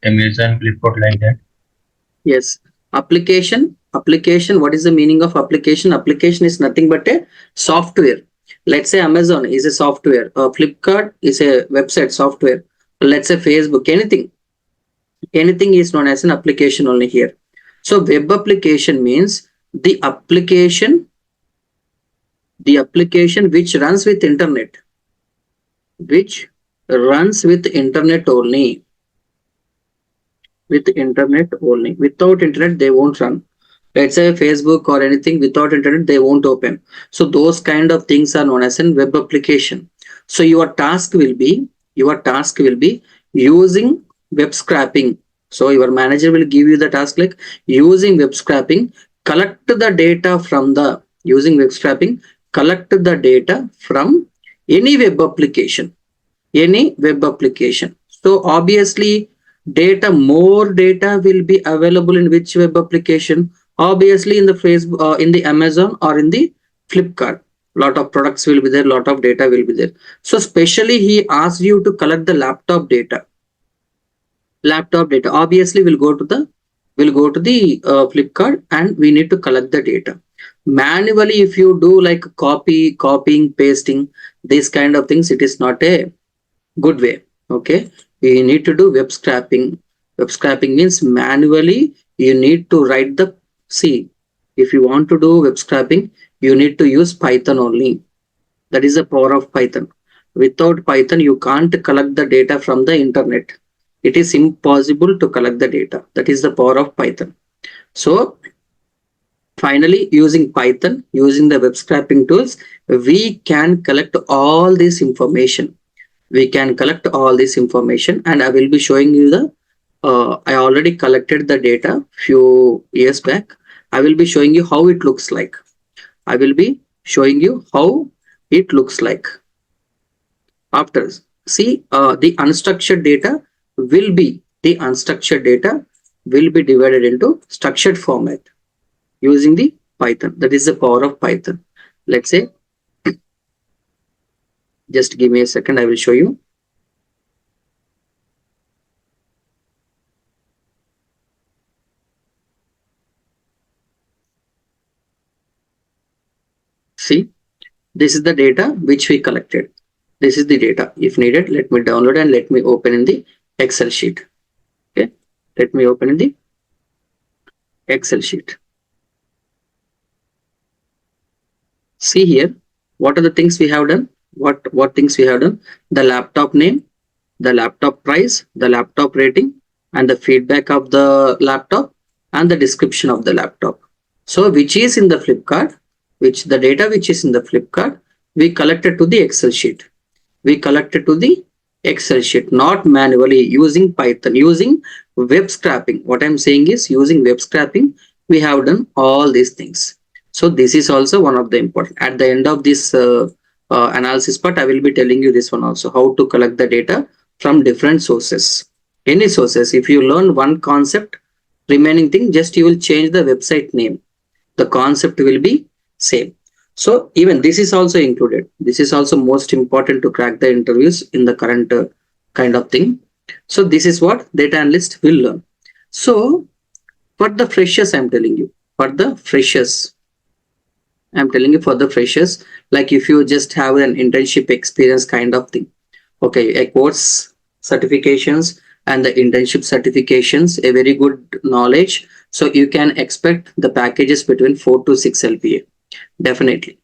[SPEAKER 3] Amazon, Flipkart, like that.
[SPEAKER 1] yes. Application. What is the meaning of application? Application is nothing but a software. Let's say Amazon is a software. Flipkart is a website software. Let's say Facebook. Anything is known as an application only here. So web application means the application which runs with internet, which runs with internet only, without internet they won't run. Let's say Facebook or anything, without internet they won't open. So those kind of things are known as a web application. So your task will be using web scraping. So your manager will give you the task like using web scraping, collect the data from the using web scraping, collect the data from any web application, so obviously more data will be available in which web application? Obviously in the Facebook, in the Amazon or in the Flipkart, lot of products will be there, lot of data will be there. So specially he asks you to collect the laptop data. Laptop data obviously will go to the Flipkart, and we need to collect the data manually. If you do like copying, pasting, these kind of things, it is not a good way. Okay, we need to do web scraping. Web scraping means manually you need to write the, see, if you want to do web scraping, you need to use Python only. That is the power of Python. Without Python, you can't collect the data from the internet. It is impossible to collect the data. That is the power of Python. So finally, using Python, using the web scraping tools, we can collect all this information. We can collect all this information, and I will be showing you the, I already collected the data few years back. I will be showing you how it looks like. I will be showing you how it looks like. After, see, the unstructured data will be divided into structured format using the Python. That is the power of Python. Let's say, just give me a second, I will show you. See, this is the data which we collected. This is the data. If needed, let me download and let me open in the Excel sheet. Okay, let me open in the Excel sheet. See here, what are the things we have done? What things we have done? The laptop name, the laptop price, the laptop rating, and the feedback of the laptop, and the description of the laptop. So which is in the Flipkart, which the data which is in the Flipkart, we collected to the Excel sheet. We collected to the Excel sheet, not manually, using Python, using web scraping. What I'm saying is, using web scraping, we have done all these things. So this is also one of the important. At the end of this analysis part, I will be telling you this one also, how to collect the data from different sources. Any sources. If you learn one concept, remaining thing, just you will change the website name. The concept will be same. So even this is also included. This is also most important to crack the interviews in the current kind of thing. So this is what data analyst will learn. So for the freshers, I'm telling you, for the freshers, I'm telling you, for the freshers, like if you just have an internship experience kind of thing. Okay, a course certifications and the internship certifications, a very good knowledge. So you can expect the packages between 4 to 6 LPA. Definitely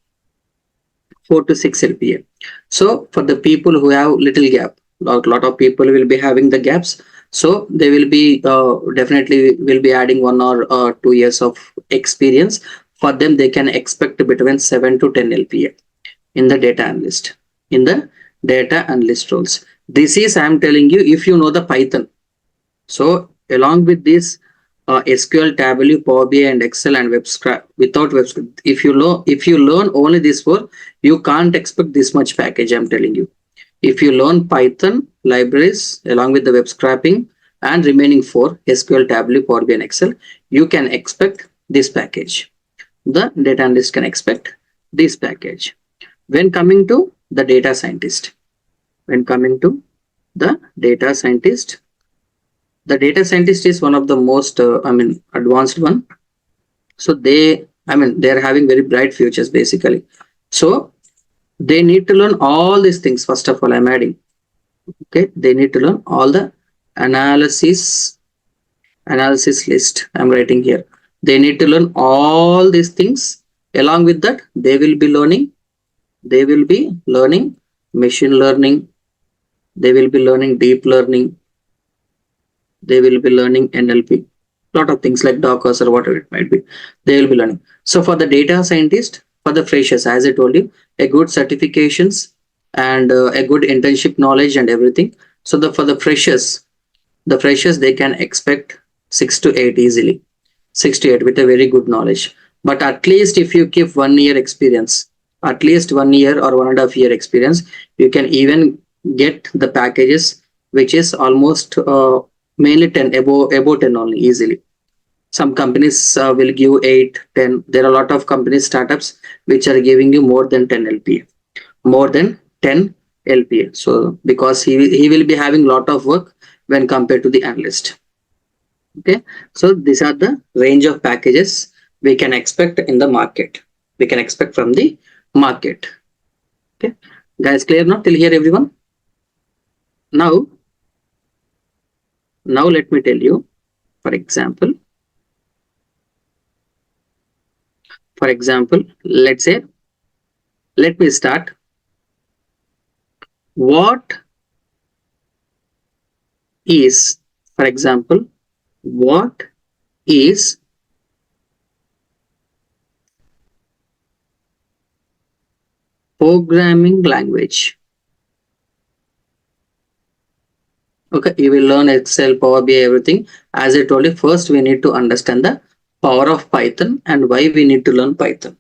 [SPEAKER 1] 4 to 6 LPA. So for the people who have little gap, lot of people will be having the gaps. So they will be definitely will be adding 1 or 2 years of experience. For them, they can expect between 7 to 10 LPA in the data analyst, in the data analyst roles. This is, I'm telling you, if you know the Python. So along with this, SQL, Tableau, Power BI, and Excel, and web scrap. Without web scrap, if you learn only this four, you can't expect this much package. I'm telling you. If you learn Python libraries along with the web scraping and remaining four, SQL, Tableau, Power BI, and Excel, you can expect this package. The data analyst can expect this package. When coming to the data scientist, the data scientist is one of the most advanced one. So they're having very bright futures basically. So they need to learn all these things. First of all, I'm adding, okay, they need to learn all the analysis list. I'm writing here. They need to learn all these things. Along with that, they will be learning machine learning. They will be learning deep learning. They will be learning NLP. Lot of things like Docker or whatever it might be. They will be learning. So for the data scientist, for the freshers, as I told you, a good certifications and a good internship knowledge and everything. So for the freshers, they can expect 6 to 8 easily. 6 to 8 with a very good knowledge. But at least if you keep 1 year experience, at least 1 year or 1.5 year experience, you can even get the packages which is almost mainly 10, above 10 only easily. Some companies will give 8, 10. There are a lot of companies, startups, which are giving you more than 10 LPA, more than 10 LPA. So because he will be having lot of work when compared to the analyst. Okay, so these are the range of packages we can expect in the market. We can expect from the market. Okay, guys, clear now till here, everyone? Now, let me tell you. For example, let's say, let me start. What is, for example, what is programming language? Okay, you will learn Excel, Power BI, everything. As I told you, first we need to understand the power of Python and why we need to learn Python.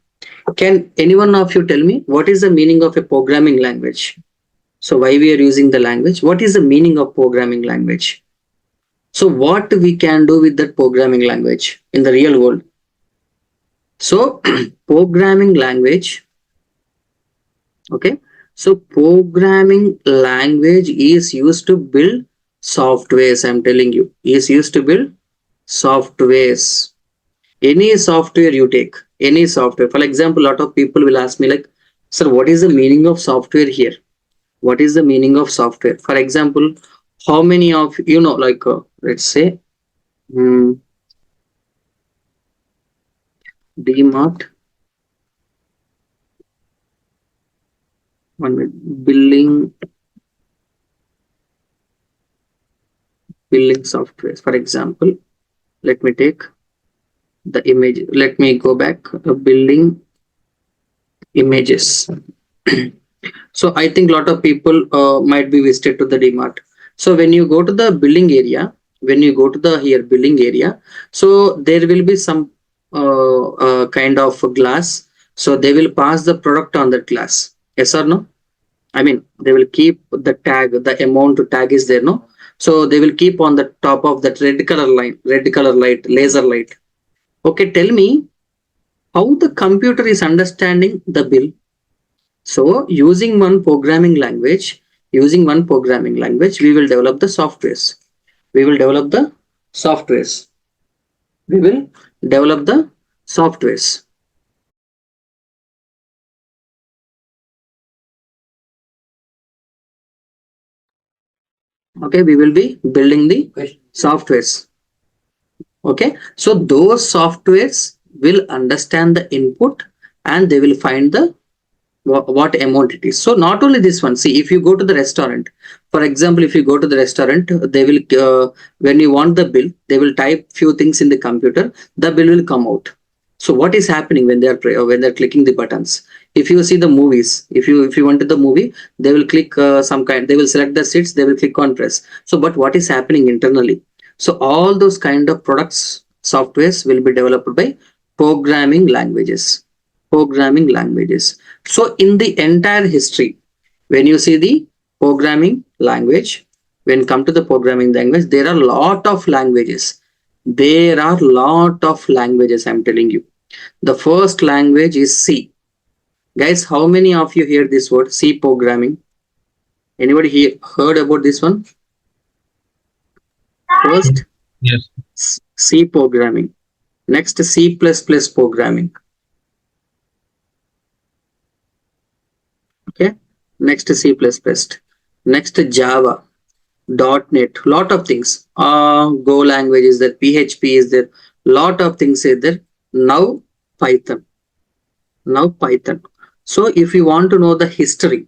[SPEAKER 1] Can anyone of you tell me what is the meaning of a programming language? So why we are using the language? What is the meaning of programming language? So what we can do with that programming language in the real world? So programming language, okay. So programming language is used to build softwares. I'm telling you, is used to build softwares. Any software you take, any software. For example, a lot of people will ask me like, sir, what is the meaning of software here? What is the meaning of software? For example, how many of you know, like, let's say, hmm, DMart, one minute, billing software. For example, let me take the image. Let me go back. Billing images. So I think a lot of people might be visited to the DMart. So when you go to the billing area, when you go to the here billing area, so there will be some kind of glass. So they will pass the product on that glass. Yes or no? I mean, they will keep the tag, the amount tag is there, no? So they will keep on the top of that red color line, red color light, laser light. Okay, tell me how the computer is understanding the bill. So using one programming language, we will develop the softwares. We will develop the softwares. We will develop the softwares. Okay, we will be building the softwares. Okay, so those softwares will understand the input and they will find the what amount it is. So not only this one, see, if you go to the restaurant, for example, if you go to the restaurant, they will when you want the bill, they will type few things in the computer, the bill will come out. So what is happening when they're clicking the buttons? If you see the movies, if you went to the movie, they will click some kind, they will select the seats, they will click on press. So but what is happening internally? So all those kind of products, softwares will be developed by programming languages. Programming languages. So in the entire history, when you see the programming language, when come to the programming language, there are lot of languages. There are lot of languages, I'm telling you. The first language is C. Guys, how many of you hear this word C programming? Anybody here heard about this one? First,
[SPEAKER 3] Yes.
[SPEAKER 1] C programming. Next, C++ programming. Okay. Next, C++. Next, Java. .NET, lot of things. Go language is there, PHP is there, lot of things is there. Now Python. Now Python. So if you want to know the history,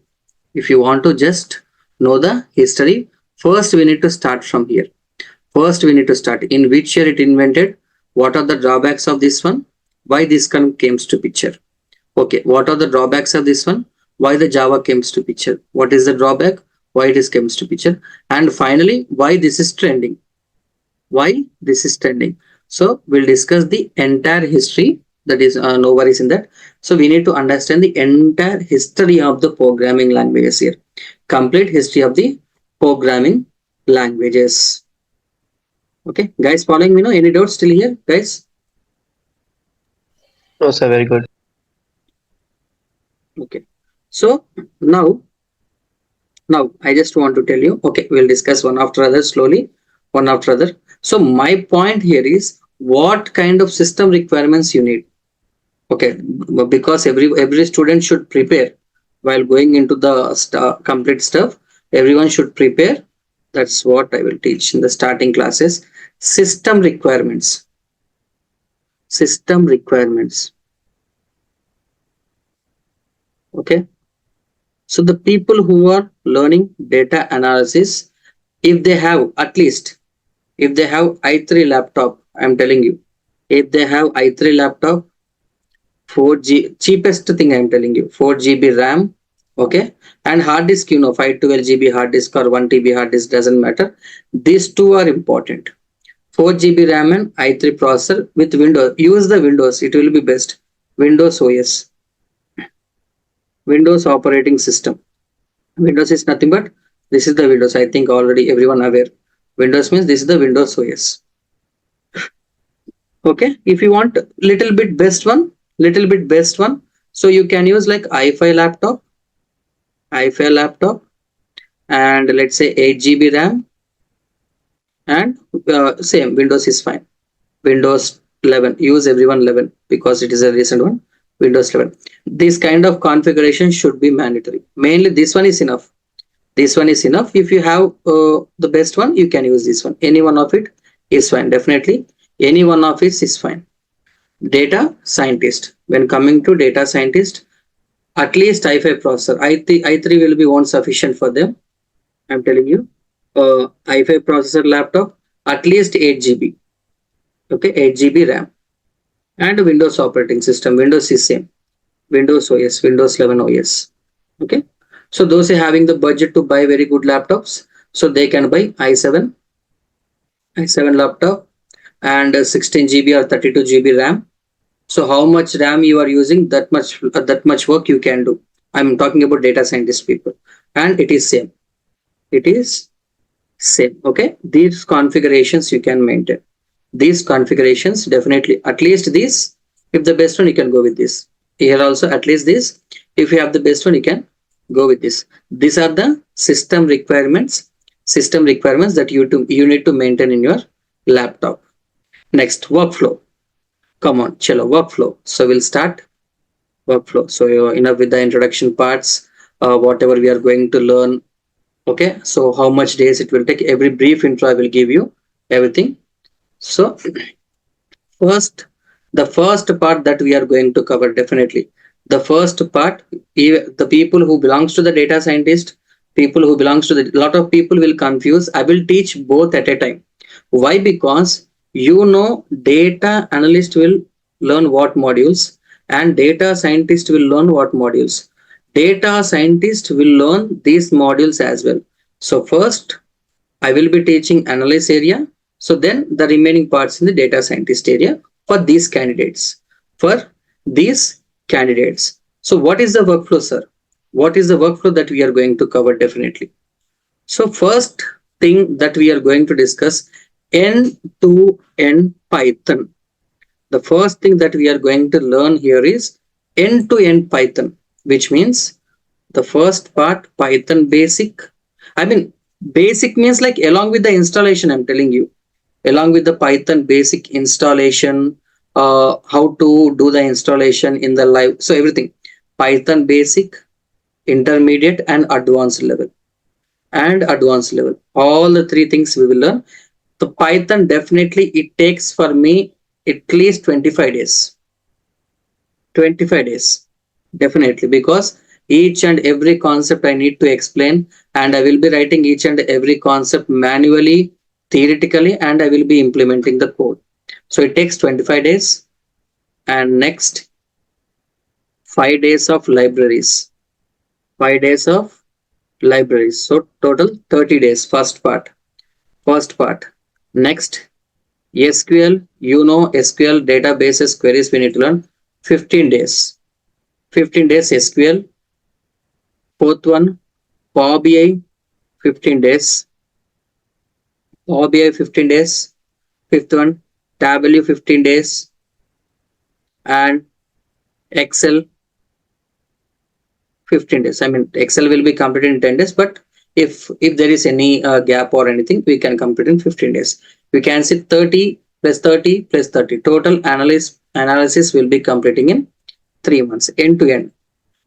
[SPEAKER 1] if you want to just know the history, first we need to start from here. First we need to start in which year it invented, what are the drawbacks of this one, why this came to picture. Okay, what are the drawbacks of this one, why the Java comes to picture, what is the drawback, why it is comes to picture, and finally why this is trending, why this is trending. So we'll discuss the entire history, that is no worries in that. So we need to understand the entire history of the programming languages here, complete history of the programming languages. Okay, guys, following me now? Any doubts still here, guys?
[SPEAKER 4] No, sir, very good.
[SPEAKER 1] Okay. So now, now I just want to tell you. Okay, we'll discuss one after other slowly, one after other. So my point here is what kind of system requirements you need. Okay, because every student should prepare while going into the complete stuff. Everyone should prepare. That's what I will teach in the starting classes. System requirements. System requirements. Okay. So the people who are learning data analysis, if they have at least, if they have i3 laptop, I'm telling you, if they have i3 laptop, 4G cheapest thing I'm telling you, 4 GB RAM, okay, and hard disk, 512 GB hard disk or 1 TB hard disk, doesn't matter. These two are important. 4 GB RAM and i3 processor with Windows. Use the Windows, it will be best. Windows OS, Windows operating system. Windows is nothing but this is the Windows. I think already everyone aware. Windows means this is the Windows OS. Okay, if you want little bit best one, so you can use like i5 laptop, and let's say 8 GB RAM, and same Windows is fine. Windows 11, use everyone 11 because it is a recent one. Windows 11. This kind of configuration should be mandatory. Mainly this one is enough. This one is enough. If you have the best one, you can use this one. Any one of it is fine. Definitely, any one of it is fine. Data scientist. When coming to data scientist, at least i5 processor. i3 will be one sufficient for them. I'm telling you. i5 processor laptop, at least 8 GB. Okay, 8 GB RAM, and Windows operating system. Windows is same. Windows OS, Windows 11 OS. Okay. So those are having the budget to buy very good laptops, so they can buy i7 laptop, and 16 GB or 32 GB RAM. So how much RAM you are using, that much work you can do. I'm talking about data scientist people, and it is same. It is same. Okay, these configurations you can maintain. These configurations definitely, at least this. If the best one, you can go with this. Here also at least this. If you have the best one, you can go with this. These are the system requirements. System requirements that you need to maintain in your laptop. Next, workflow. Come on, chalo, workflow. So we'll start workflow. So enough with the introduction parts. Whatever we are going to learn. Okay. So how much days it will take? Every brief intro I will give you everything. So first, the first part that we are going to cover, definitely the first part, the people who belongs to the data scientist, people who belongs to the lot of people will confuse. I will teach both at a time. Why? Because data analyst will learn what modules, and data scientist will learn what modules. Data scientist will learn these modules as well. So first I will be teaching analysis area. So then the remaining parts in the data scientist area for these candidates. For these candidates. So what is the workflow, sir? What is the workflow that we are going to cover definitely? So first thing that we are going to discuss, end-to-end Python. The first thing that we are going to learn here is end-to-end Python, which means the first part, Python basic. I mean, basic means like along with the installation, I'm telling you, along with the Python basic installation, how to do the installation in the live. So everything, Python basic, intermediate, and advanced level. And advanced level. All the three things we will learn. The Python definitely it takes for me at least 25 days. 25 days. Definitely, because each and every concept I need to explain, and I will be writing each and every concept manually, theoretically, and I will be implementing the code. So it takes 25 days, and next 5 days of libraries. 5 days of libraries. So total 30 days. First part. First part. Next, SQL. SQL databases queries we need to learn. 15 days. 15 days SQL. Fourth one, Power BI, 15 days. Power BI 15 days. Fifth one, W 15 days, and Excel 15 days. I mean, Excel will be completed in 10 days, but if there is any gap or anything, we can complete in 15 days. We can see 30 plus 30 plus 30. Total analysis will be completing in 3 months, end to end.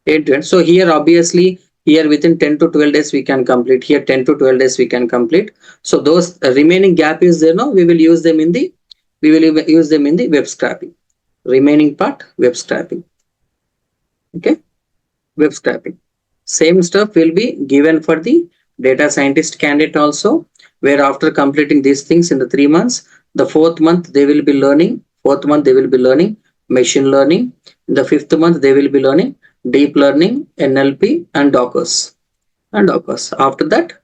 [SPEAKER 1] End to end. So here, obviously, here within 10 to 12 days we can complete. Here 10 to 12 days we can complete. So those remaining gap is there now. We will use them in the web scraping. Remaining part, web scraping. Okay, web scraping. Same stuff will be given for the data scientist candidate also, where after completing these things in the 3 months, the fourth month they will be learning. Fourth month they will be learning machine learning. In the fifth month they will be learning deep learning, NLP, and Dockers. And Dockers. After that,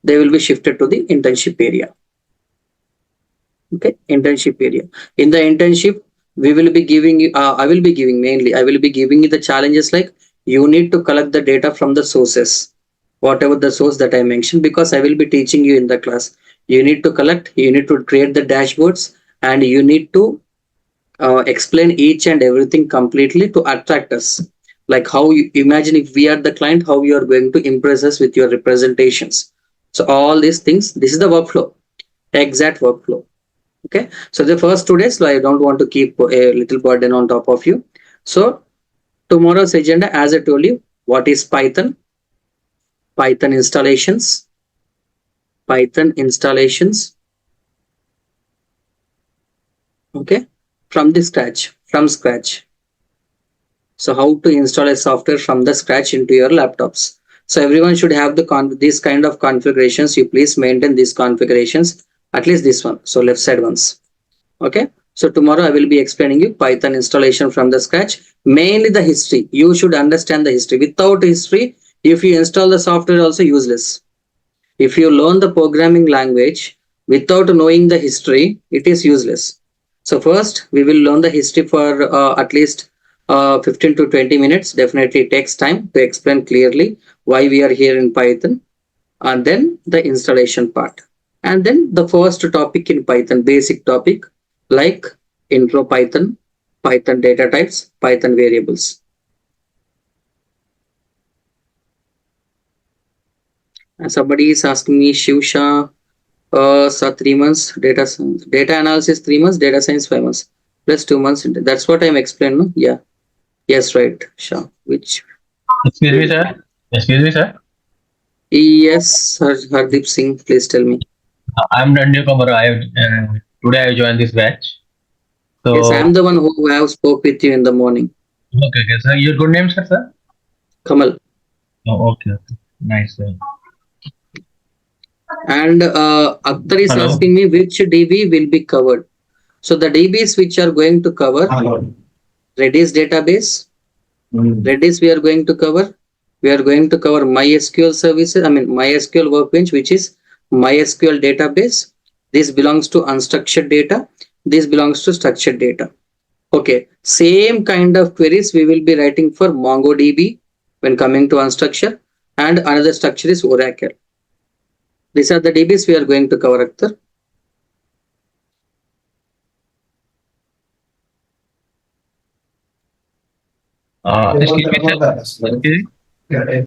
[SPEAKER 1] they will be shifted to the internship area. Okay, internship area. In the internship, we will be giving you. I will be giving mainly. I will be giving you the challenges like you need to collect the data from the sources, whatever the source that I mentioned, because I will be teaching you in the class. You need to collect. You need to create the dashboards, and you need to explain each and everything completely to attract us. Like how you imagine if we are the client, how you are going to impress us with your representations. So all these things. This is the workflow. Exact workflow. Okay, so the first 2 days, so I don't want to keep a little burden on top of you. So tomorrow's agenda, as I told you, what is Python? Python installations. Python installations. Okay, from the scratch, from scratch. So how to install a software from the scratch into your laptops. So everyone should have these kind of configurations. You please maintain these configurations, at least this one. So left side ones. Okay, so tomorrow I will be explaining you Python installation from the scratch, mainly the history. You should understand the history. Without history, if you install the software, also useless. If you learn the programming language without knowing the history, it is useless. So first we will learn the history for at least 15 to 20 minutes. Definitely it takes time to explain clearly why we are here in Python, and then the installation part, and then the first topic in Python, basic topic like intro Python, Python data types, Python variables. And somebody is asking me, Shivsha, so 3 months data science, data analysis 3 months, data science 5 months, plus 2 months. That's what I'm explaining. No? Yeah. Yes, right. Sure. Which?
[SPEAKER 3] Excuse me, sir. Excuse me, sir.
[SPEAKER 1] Yes, Hardeep Singh. Please tell me.
[SPEAKER 3] I'm the newcomer. Today I joined this batch.
[SPEAKER 1] Yes, I'm
[SPEAKER 3] So
[SPEAKER 1] the one who have spoke with you in the morning.
[SPEAKER 3] okay, okay, sir. Your good name, sir?
[SPEAKER 1] Kamal.
[SPEAKER 3] Oh, okay, okay. Nice, sir.
[SPEAKER 1] And Akhtar is
[SPEAKER 3] Hello.
[SPEAKER 1] asking me which DB will be covered. So the DBs which are going to cover Redis database. Redis we are going to cover. We are going to cover MySQL services. I mean MySQL Workbench, which is MySQL database. This belongs to unstructured data. This belongs to structured data. Okay. Same kind of queries we will be writing for MongoDB when coming to unstructured, and another structure is Oracle. These are the DBs we are going to cover, Akhtar.
[SPEAKER 3] Excuse me, sir. Excuse me.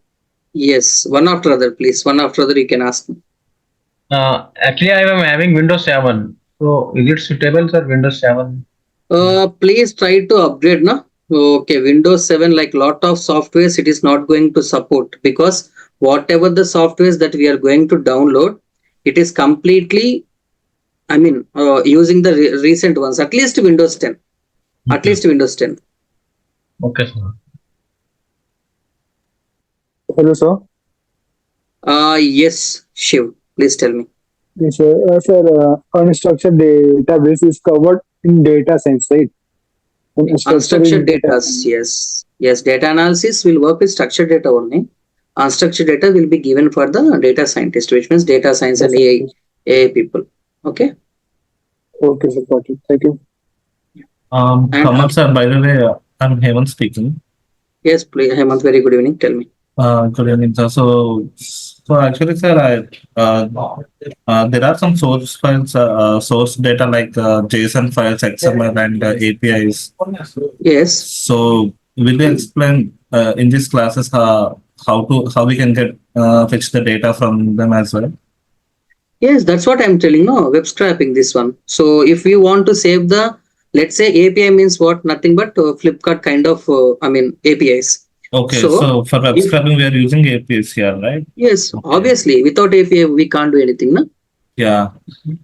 [SPEAKER 1] Yes, one after other, please. One after other, you can ask me.
[SPEAKER 3] Actually, I am having Windows 7. So is it suitable, sir? Windows 7.
[SPEAKER 1] Please try to upgrade, na? Okay, Windows 7, like lot of softwares, it is not going to support, because whatever the softwares that we are going to download, it is completely, I mean, using the recent ones, at least Windows 10. At
[SPEAKER 3] Okay.
[SPEAKER 1] least Windows 10.
[SPEAKER 3] Okay, sir.
[SPEAKER 4] Hello, sir.
[SPEAKER 1] Yes, Shiv, please tell me.
[SPEAKER 4] Yes, sir. Unstructured database is covered in data science, right? And structure
[SPEAKER 1] Unstructured
[SPEAKER 4] in data
[SPEAKER 1] data,
[SPEAKER 4] science.
[SPEAKER 1] yes. Yes, data analysis will work with structured data only. Unstructured data will be given for the data scientist, which means data science
[SPEAKER 4] Data
[SPEAKER 1] and AI,
[SPEAKER 4] scientist.
[SPEAKER 1] AI people. Okay.
[SPEAKER 4] Okay, sir. Got it. Thank you.
[SPEAKER 1] And
[SPEAKER 5] Kamal sir, by the way, I'm Hemant speaking.
[SPEAKER 1] yes, please, Hemant, very good evening. Tell me.
[SPEAKER 5] Good evening, sir. So actually, sir, there are some source files, source data like JSON files, XML, and APIs.
[SPEAKER 1] Yes.
[SPEAKER 5] So will you explain in these classes how we can get fetch the data from them as well?
[SPEAKER 1] Yes, that's what I'm telling. No, web scraping this one. So if you want to save the, let's say API means what? Nothing but Flipkart kind of, APIs.
[SPEAKER 5] Okay,
[SPEAKER 1] So
[SPEAKER 5] so for web
[SPEAKER 1] if,
[SPEAKER 5] scraping, we are using APIs here, right?
[SPEAKER 1] yes,
[SPEAKER 5] Okay.
[SPEAKER 1] obviously without API we can't do anything. No?
[SPEAKER 5] Yeah.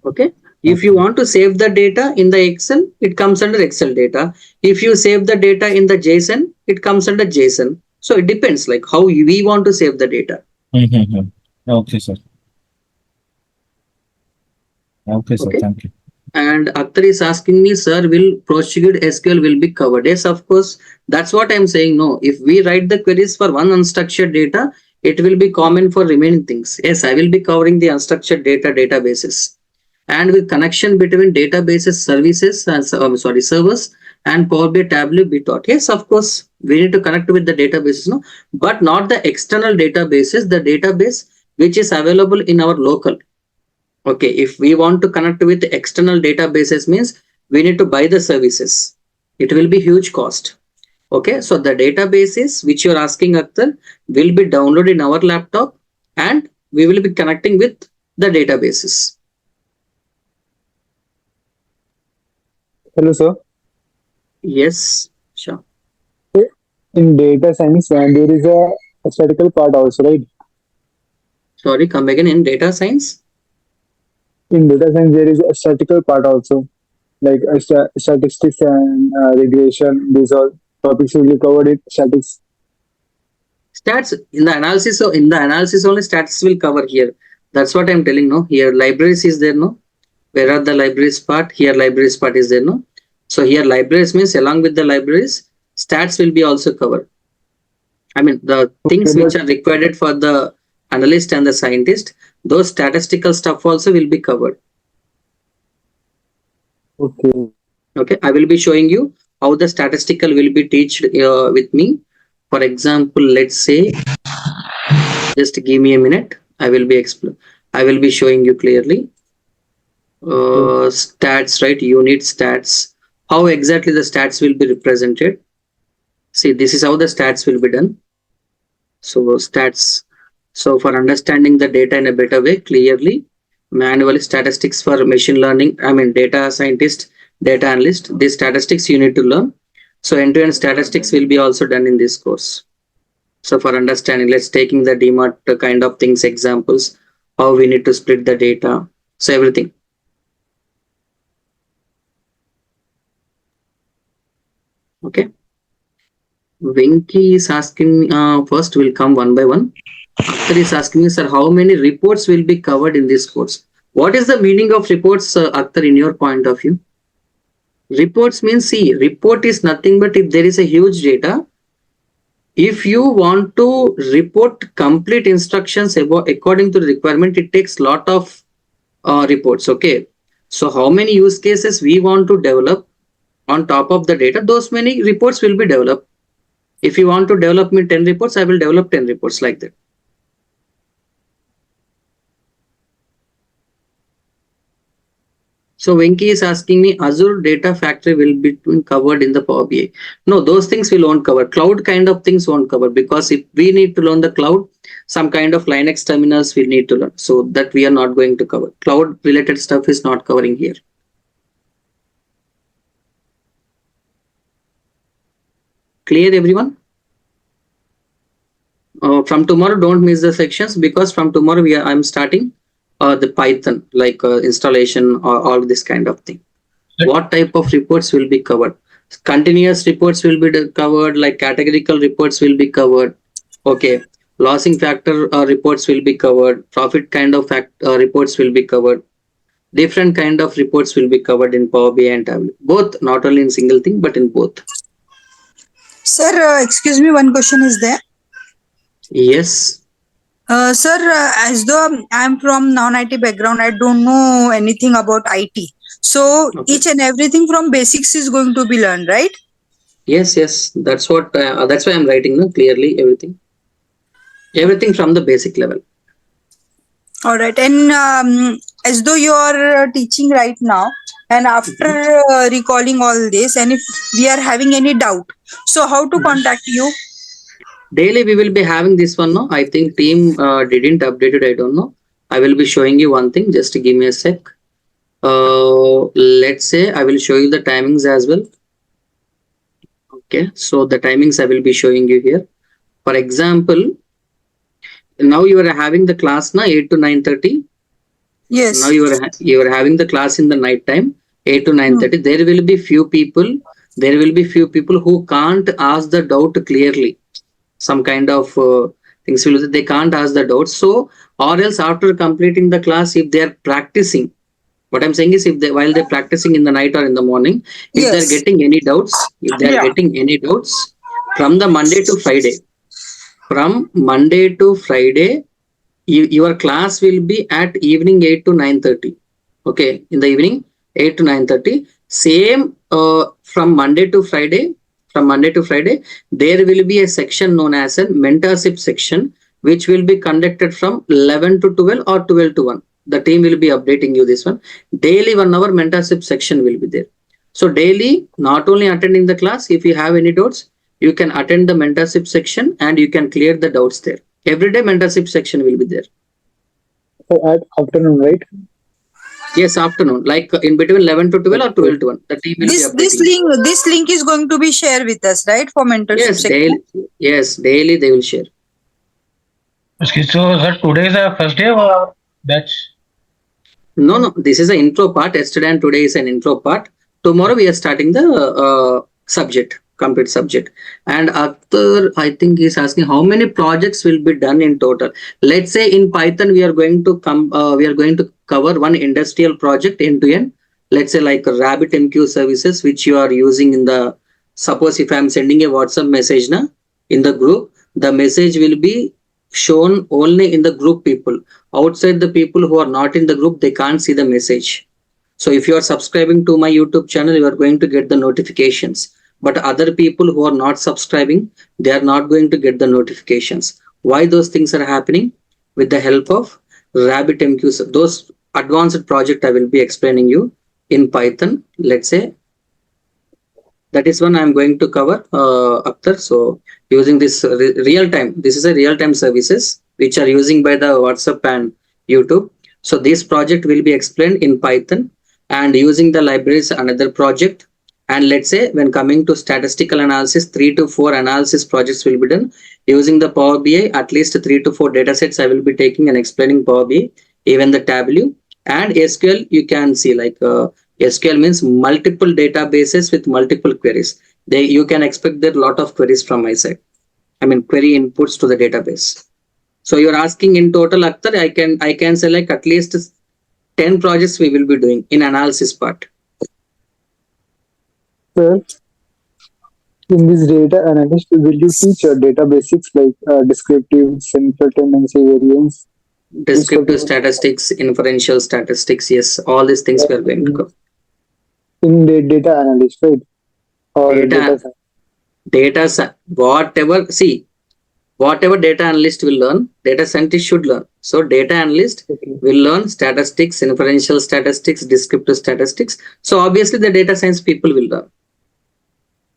[SPEAKER 1] Okay. If you
[SPEAKER 5] Okay.
[SPEAKER 1] want to save the data in the Excel, it comes under Excel data. If you save the data in the JSON, it comes under JSON. So it depends like how we want to save the data.
[SPEAKER 5] Mm-hmm. Okay, sir. Okay, sir.
[SPEAKER 1] Okay.
[SPEAKER 5] Thank you.
[SPEAKER 1] And Akhtar is asking me, sir, will procedured SQL will be covered? Yes, of course. That's what I'm saying. No, if we write the queries for one unstructured data, it will be common for remaining things. Yes, I will be covering the unstructured data databases. And with connection between databases services and servers and Power BI Tableau Bitort. Yes, of course, we need to connect with the databases, no, but not the external databases, the database which is available in our local. Okay, if we want to connect with external databases means we need to buy the services. It will be huge cost. Okay, so the databases which you're asking Akhtar will be downloaded in our laptop and we will be connecting with the databases.
[SPEAKER 4] Hello, sir.
[SPEAKER 1] Yes, sure.
[SPEAKER 4] In data science, there is a statistical part also, right?
[SPEAKER 1] Sorry, come again in data science.
[SPEAKER 4] In data science, there is a statistical part also, like statistics and regression. These all topics will be covered in statistics.
[SPEAKER 1] Stats in the analysis, so in the analysis only stats will cover here. That's what I'm telling. No, here libraries is there. No, where are the libraries part? Here libraries part is there. No, so here libraries means along with the libraries, stats will be also covered. I mean the
[SPEAKER 4] Okay,
[SPEAKER 1] things which
[SPEAKER 4] but
[SPEAKER 1] are required for the analyst and the scientist, those statistical stuff also will be covered.
[SPEAKER 4] okay,
[SPEAKER 1] Okay, I will be showing you how the statistical will be teached with me. For example, let's say, just give me a minute. I will be showing you clearly.
[SPEAKER 4] okay,
[SPEAKER 1] Stats, right? Unit stats. How exactly the stats will be represented? See, this is how the stats will be done. So stats. So for understanding the data in a better way, clearly, manual statistics for machine learning. I mean, data scientist, data analyst. These statistics you need to learn. So end-to-end statistics will be also done in this course. So for understanding, let's taking the DMART kind of things examples, how we need to split the data. So everything. Okay. Venki is asking, first will come one by one. Akhtar is asking me, sir, how many reports will be covered in this course? What is the meaning of reports, Akhtar, in your point of view? Reports means, see, report is nothing but if there is a huge data, if you want to report complete instructions about according to the requirement, it takes lot of reports. Okay, so how many use cases we want to develop on top of the data, those many reports will be developed. If you want to develop me 10 reports, I will develop 10 reports like that. So Venki is asking me, Azure Data Factory will be covered in the Power BI. No, those things will won't cover. Cloud kind of things won't cover, because if we need to learn the cloud, some kind of Linux terminals we need to learn. So that we are not going to cover. Cloud related stuff is not covering here. Clear, everyone? From tomorrow, don't miss the sections, because from tomorrow I'm starting the Python, like installation or all this kind of thing. What type of reports will be covered? Continuous reports will be covered, like categorical reports will be covered. Okay, losing factor reports will be covered. Profit kind of reports will be covered. Different kind of reports will be covered in Power BI and Tableau. Both, not only in single thing, but in both.
[SPEAKER 2] Sir, excuse me, one question is there.
[SPEAKER 1] Yes.
[SPEAKER 2] Sir, as though I'm from non-IT background, I don't know anything about IT. So
[SPEAKER 1] Okay.
[SPEAKER 2] each and everything from basics is going to be learned, right?
[SPEAKER 1] Yes. That's what. That's why I'm writing. No, clearly everything. Everything from the basic level.
[SPEAKER 2] All right. And as though you are teaching right now, and after recalling all this, and if we are having any doubt, so how to
[SPEAKER 1] Mhm.
[SPEAKER 2] contact you?
[SPEAKER 1] Daily we will be having this one. No, I think team didn't update it. I don't know. I will be showing you one thing. Just give me a sec. Let's say I will show you the timings as well. Okay, so the timings I will be showing you here. For example, now you are having the class na 8 to 9:30. Now
[SPEAKER 2] Yes.
[SPEAKER 1] you are having the class in the night time 8 to
[SPEAKER 2] Hmm.
[SPEAKER 1] 9:30. There will be few people. There will be few people who can't ask the doubt clearly. Some kind of things will they can't ask the doubts. So or else after completing the class, if they are practicing, what I'm saying is if they while they're practicing in the night or in the morning, if they're
[SPEAKER 2] Yes.
[SPEAKER 1] getting any doubts, if they are
[SPEAKER 2] Yeah.
[SPEAKER 1] getting any doubts from the Monday to Friday, from Monday to Friday, your class will be at evening 8 to 9:30. Okay, in the evening 8 to 9:30. Same from Monday to Friday. From Monday to Friday, there will be a section known as a mentorship section, which will be conducted from 11 to 12 or 12 to 1. The team will be updating you this one. Daily 1 hour mentorship section will be there. So daily, not only attending the class, if you have any doubts, you can attend the mentorship section and you can clear the doubts there. Everyday mentorship section will be there.
[SPEAKER 4] So at afternoon, right?
[SPEAKER 1] Yes, afternoon, like in between 11 to 12 or
[SPEAKER 4] Okay.
[SPEAKER 1] 12 to 1. The team will be
[SPEAKER 2] This
[SPEAKER 1] updating you.
[SPEAKER 2] link is going to be shared with us, right, for mentorship
[SPEAKER 1] Yes,
[SPEAKER 2] section.
[SPEAKER 1] daily. Yes, daily they will share.
[SPEAKER 3] Okay, so sir, today is the first day of our batch.
[SPEAKER 1] No, no, this is an intro part. Yesterday and today is an intro part. Tomorrow we are starting the subject, complete subject. And Akhtar, I think he's asking how many projects will be done in total. Let's say in Python we are going to we are going to cover one industrial project end to end. Let's say like RabbitMQ services, which you are using in the. Suppose if I am sending a WhatsApp message na in the group, the message will be shown only in the group people. Outside the people who are not in the group, they can't see the message. So if you are subscribing to my YouTube channel, you are going to get the notifications. But other people who are not subscribing, they are not going to get the notifications. Why those things are happening? With the help of RabbitMQ, those advanced project I will be explaining you in Python. Let's say that is one I'm going to cover Akhtar. So using this real time, this is a real time services which are using by the WhatsApp and YouTube. So this project will be explained in Python and using the libraries another project. And let's say when coming to statistical analysis, 3 to 4 analysis projects will be done using the Power BI. At least 3 to 4 data sets I will be taking and explaining Power BI, even the Tableau and SQL. You can see like SQL means multiple databases with multiple queries. You can expect that lot of queries from my side. I mean query inputs to the database. So you're asking in total, Akhtar, I can select at least 10 projects we will be doing in analysis part.
[SPEAKER 4] Sir, in this data analyst, will you teach data basics like descriptive, inference, variance, this type
[SPEAKER 1] Descriptive
[SPEAKER 4] of
[SPEAKER 1] statistics, inferential statistics, yes, all these things we are going to cover.
[SPEAKER 4] in the data analyst, right? Or
[SPEAKER 1] Data,
[SPEAKER 4] data science?
[SPEAKER 1] whatever, see, whatever data analyst will learn, data scientist should learn. So data analyst
[SPEAKER 4] Okay.
[SPEAKER 1] will learn statistics, inferential statistics, descriptive statistics. So obviously the data science people will learn.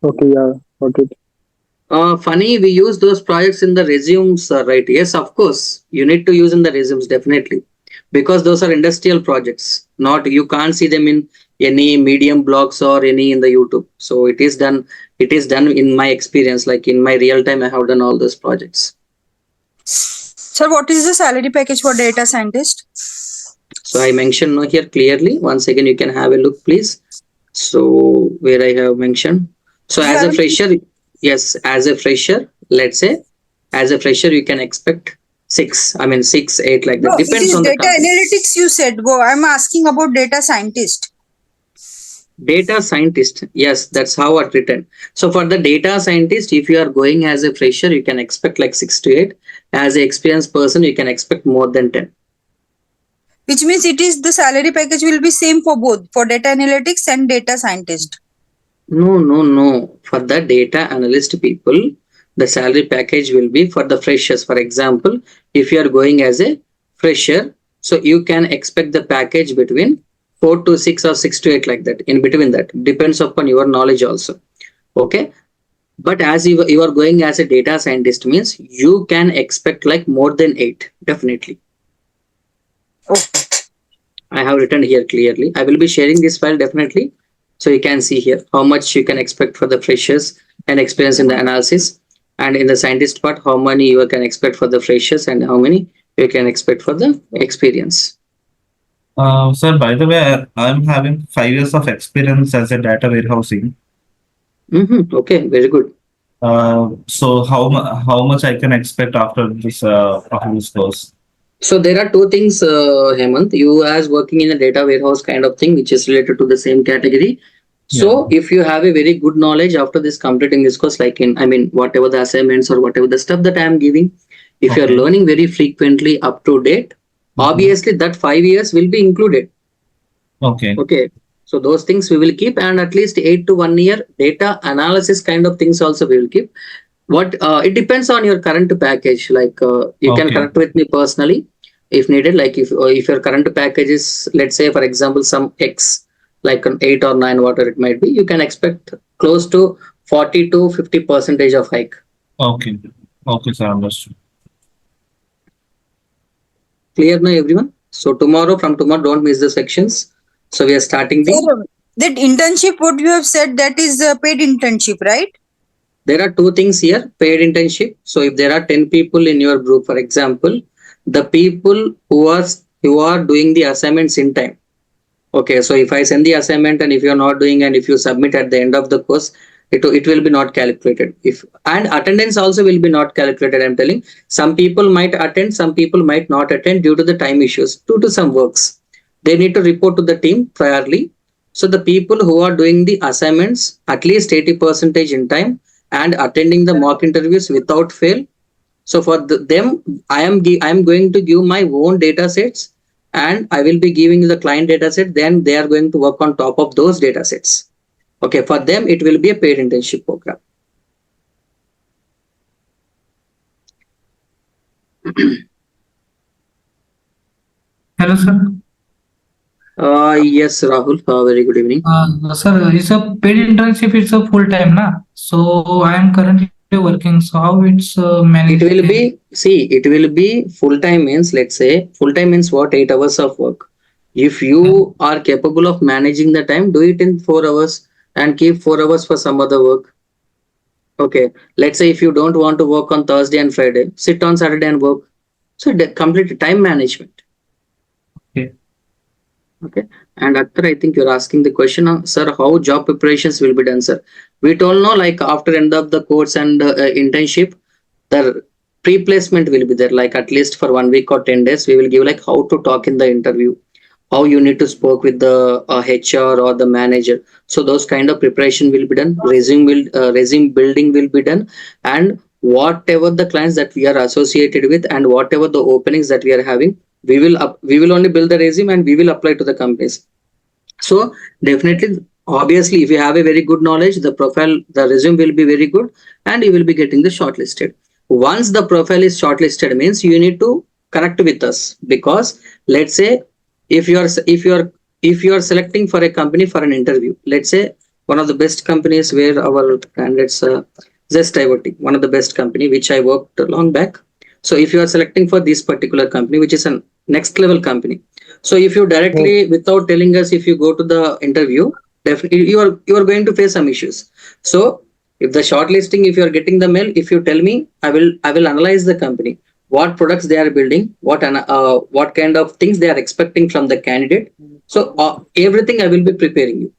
[SPEAKER 4] Okay, yeah, got it.
[SPEAKER 1] Funny, we use those projects in the resumes, right? Yes, of course, you need to use in the resumes definitely, because those are industrial projects. Not you can't see them in any Medium blogs or any in the YouTube. So it is done. It is done in my experience, like in my real time. I have done all those projects.
[SPEAKER 2] Sir, what is the salary package for data scientist?
[SPEAKER 1] So I mentioned now here clearly. Once again, you can have a look, please. So where I have mentioned. So
[SPEAKER 2] You
[SPEAKER 1] as a
[SPEAKER 2] haven't.
[SPEAKER 1] fresher, yes, as a fresher, let's say, as a fresher, you can expect 6. I mean 6, 8 like
[SPEAKER 2] No,
[SPEAKER 1] that.
[SPEAKER 2] it
[SPEAKER 1] Depends
[SPEAKER 2] is
[SPEAKER 1] on the
[SPEAKER 2] data
[SPEAKER 1] company.
[SPEAKER 2] analytics. You said. Go. I'm asking about data scientist.
[SPEAKER 1] Data scientist, yes, that's how it's written. So for the data scientist, if you are going as a fresher, you can expect like 6 to 8. As an experienced person, you can expect more than 10.
[SPEAKER 2] Which means it is the salary package will be same for both for data analytics and data scientist.
[SPEAKER 1] No, no, no. For the data analyst people, the salary package will be for the freshers. For example, if you are going as a fresher, so you can expect the package between 4 to 6 or 6 to 8, like that. In between that, depends upon your knowledge also. Okay, but as you are going as a data scientist means you can expect like more than 8, definitely.
[SPEAKER 2] Okay.
[SPEAKER 1] I have written here clearly. I will be sharing this file definitely. So you can see here how much you can expect for the freshers and experience in the analysis. And in the scientist part, how many you can expect for the freshers and how many you can expect for the experience.
[SPEAKER 5] Sir, by the way, I'm having 5 years of experience as a data warehousing.
[SPEAKER 1] Okay, very good.
[SPEAKER 5] So how much I can expect after this course?
[SPEAKER 1] So there are two things, Hemant. You as working in a data warehouse kind of thing, which is related to the same category. So
[SPEAKER 5] Yeah.
[SPEAKER 1] if you have a very good knowledge after this completing this course, like in, I mean, whatever the assignments or whatever the stuff that I am giving, if you are
[SPEAKER 5] Okay.
[SPEAKER 1] learning very frequently up to date, obviously that 5 years will be included.
[SPEAKER 5] Okay.
[SPEAKER 1] Okay. So those things we will keep, and at least 8 to 1 year data analysis kind of things also we will keep. What it depends on your current package. Like you can
[SPEAKER 5] Okay.
[SPEAKER 1] connect with me personally if needed. Like if your current package is, let's say for example, some X, like an 8 or 9, whatever it might be, you can expect close to 40 to 50% of hike.
[SPEAKER 5] Okay. Okay, sir. Understood.
[SPEAKER 1] Clear now, everyone? So from tomorrow, don't miss the sections. So we are starting the.
[SPEAKER 2] Sir, that internship, what you have said, that is paid internship, right?
[SPEAKER 1] There are two things here: paid internship. So if there are 10 people in your group, for example, the people who are doing the assignments in time. Okay, so if I send the assignment and if you're not doing and if you submit at the end of the course, it will be not calculated. If and attendance also will be not calculated. I'm telling, some people might attend, some people might not attend due to the time issues, due to some works. They need to report to the team priorly. So the people who are doing the assignments at least 80% in time and attending the mock interviews without fail. So for them, I am going to give my own data sets and I will be giving the client data set. Then they are going to work on top of those data sets. Okay, for them it will be a paid internship program.
[SPEAKER 6] Hello, sir.
[SPEAKER 1] Yes, Rahul. Very good evening.
[SPEAKER 6] Sir, it's a paid internship. It's a full time, na. So I am currently working. So how it's
[SPEAKER 1] It
[SPEAKER 6] managed?
[SPEAKER 1] will be, see, it will be full time means, let's say, full time means what? 8 hours of work. If you are capable of managing the time, do it in 4 hours and keep 4 hours for some other work. Okay, let's say if you don't want to work on Thursday and Friday, sit on Saturday and work. So complete time management.
[SPEAKER 6] Okay.
[SPEAKER 1] Okay. And Akhtar, I think you're asking the question, sir, how job preparations will be done, sir? We all know, like after end of the course and internship, the pre-placement will be there. Like at least for 1 week or 10 days, we will give like how to talk in the interview, how you need to spoke with the HR or the manager. So those kind of preparation will be done. Resume building will be done, and whatever the clients that we are associated with and whatever the openings that we are having, we will only build the resume and we will apply to the companies. So definitely, obviously, if you have a very good knowledge, the profile, the resume will be very good, and you will be getting the shortlisted. Once the profile is shortlisted, means you need to connect with us, because let's say if you are selecting for a company for an interview, let's say one of the best companies where our candidates, Zest IoT, one of the best company which I worked long back. So if you are selecting for this particular company, which is a next level company, so if you directly, without telling us, if you go to the interview, definitely you are going to face some issues. So if the shortlisting, if you are getting the mail, if you tell me, I will analyze the company, what products they are building, what kind of things they are expecting from the candidate. So everything I will be preparing you.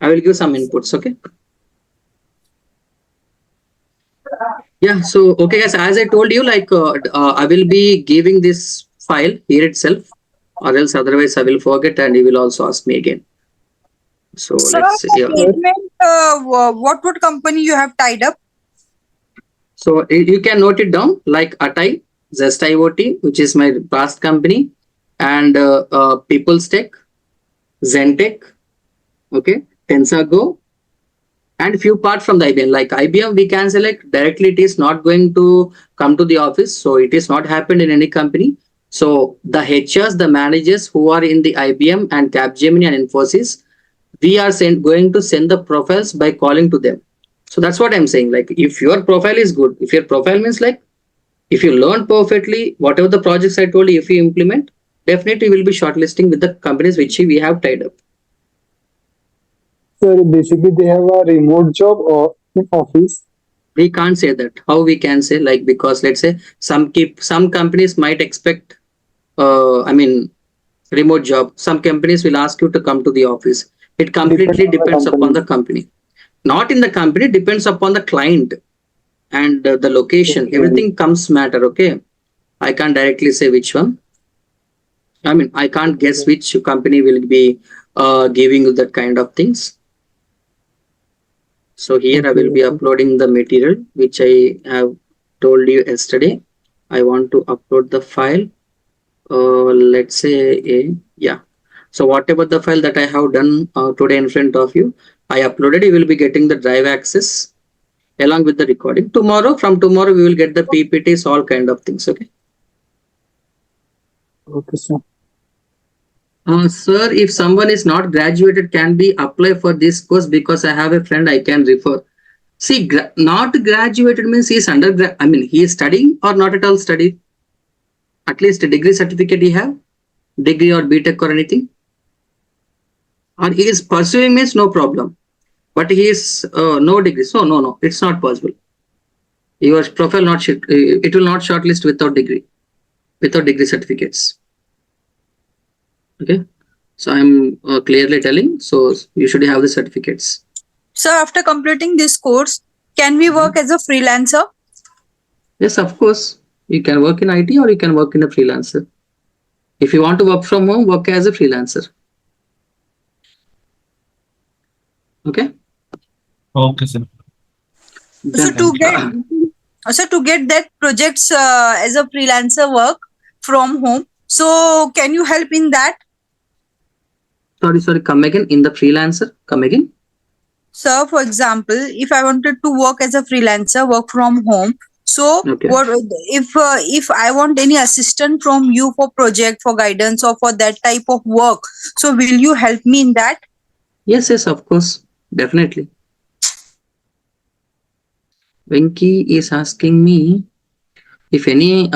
[SPEAKER 1] I will give some inputs. Okay. Yeah. So okay, guys. As I told you, like I will be giving this file here itself, or else otherwise I will forget and you will also ask me again. So
[SPEAKER 2] Sir,
[SPEAKER 1] let's see. Yeah.
[SPEAKER 2] payment, what company you have tied up?
[SPEAKER 1] So you can note it down like Atai, Zest IoT, which is my past company, and People's Tech, Zentech, okay, TensorGo, and few part from the IBM. Like IBM, we can select directly. It is not going to come to the office, so it is not happened in any company. So the HRs, the managers who are in the IBM and Capgemini and Infosys, we are going to send the profiles by calling to them. So that's what I'm saying. Like if your profile is good, if your profile means like if you learn perfectly, whatever the projects I told you, if you implement, definitely will be shortlisting with the companies which we have tied up.
[SPEAKER 4] So basically, they have a remote job or in office.
[SPEAKER 1] We can't say that. How we can say, like, because let's say some companies might expect remote job. Some companies will ask you to come to the office. It completely
[SPEAKER 4] Depends on the
[SPEAKER 1] depends upon
[SPEAKER 4] company.
[SPEAKER 1] the company. Not in the company, depends upon the client and the location.
[SPEAKER 4] Okay.
[SPEAKER 1] Everything comes matter. Okay, I can't directly say which one. I can't guess which company will be giving you that kind of things. So here I will be
[SPEAKER 4] Okay.
[SPEAKER 1] uploading the material which I have told you yesterday. I want to upload the file. Let's say yeah. So whatever the file that I have done today in front of you, I uploaded. You will be getting the drive access along with the recording. From tomorrow, we will get the PPTs, all kind of things. Okay.
[SPEAKER 4] Okay, sir.
[SPEAKER 1] Sir, if someone is not graduated, can be apply for this course because I have a friend I can refer. See, not graduated means he is undergrad. He is studying or not at all studied. At least a degree certificate he have, degree or BTech or anything. Or he is pursuing means no problem. But he is no degree. So no, it's not possible. Your profile not it will not shortlist without degree certificates. Okay. So I'm clearly telling. So you should have the certificates.
[SPEAKER 2] So after completing this course, can we work as a freelancer?
[SPEAKER 1] Yes, of course. You can work in IT or you can work in a freelancer. If you want to work from home, work as a freelancer. Okay.
[SPEAKER 5] Okay, sir.
[SPEAKER 2] So
[SPEAKER 1] Then,
[SPEAKER 2] to get that projects as a freelancer work from home. So can you help in that?
[SPEAKER 1] sorry, come again in the freelancer. Come again.
[SPEAKER 2] So for example, if I wanted to work as a freelancer, work from home. So
[SPEAKER 1] Okay.
[SPEAKER 2] what if I want any assistant from you for project, for guidance, or for that type of work? So will you help me in that?
[SPEAKER 1] Yes, of course. Definitely. Venki is asking me if any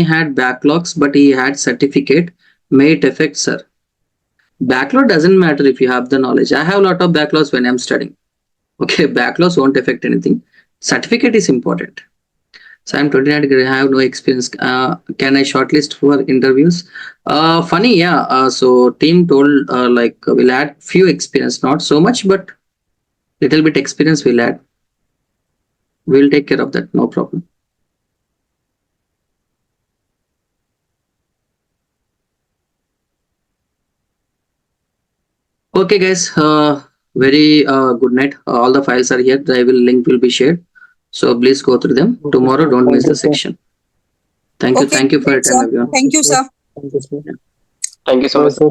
[SPEAKER 1] had backlogs but he had certificate, may it affect, sir? Backlog doesn't matter if you have the knowledge. I have a lot of backlogs when I'm studying. Okay, backlogs won't affect anything. Certificate is important. So I'm 29 degree. I have no experience. Can I shortlist for interviews? Funny, yeah. So team told we'll add few experience, not so much, but little bit experience we'll add. We'll take care of that. No problem. Okay, guys. Very good night. All the files are here. The link will be shared. So please go through them.
[SPEAKER 4] Okay,
[SPEAKER 1] Tomorrow,
[SPEAKER 4] sir.
[SPEAKER 1] don't
[SPEAKER 4] Thank
[SPEAKER 1] miss
[SPEAKER 4] you,
[SPEAKER 1] the
[SPEAKER 4] sir.
[SPEAKER 1] section. Thank you.
[SPEAKER 2] Okay,
[SPEAKER 1] Thank you for your
[SPEAKER 2] great,
[SPEAKER 1] time,
[SPEAKER 2] sir.
[SPEAKER 1] everyone.
[SPEAKER 2] Thank you, sir.
[SPEAKER 4] Thank you, sir.
[SPEAKER 7] Thank you so
[SPEAKER 4] Bye,
[SPEAKER 7] much.
[SPEAKER 4] sir.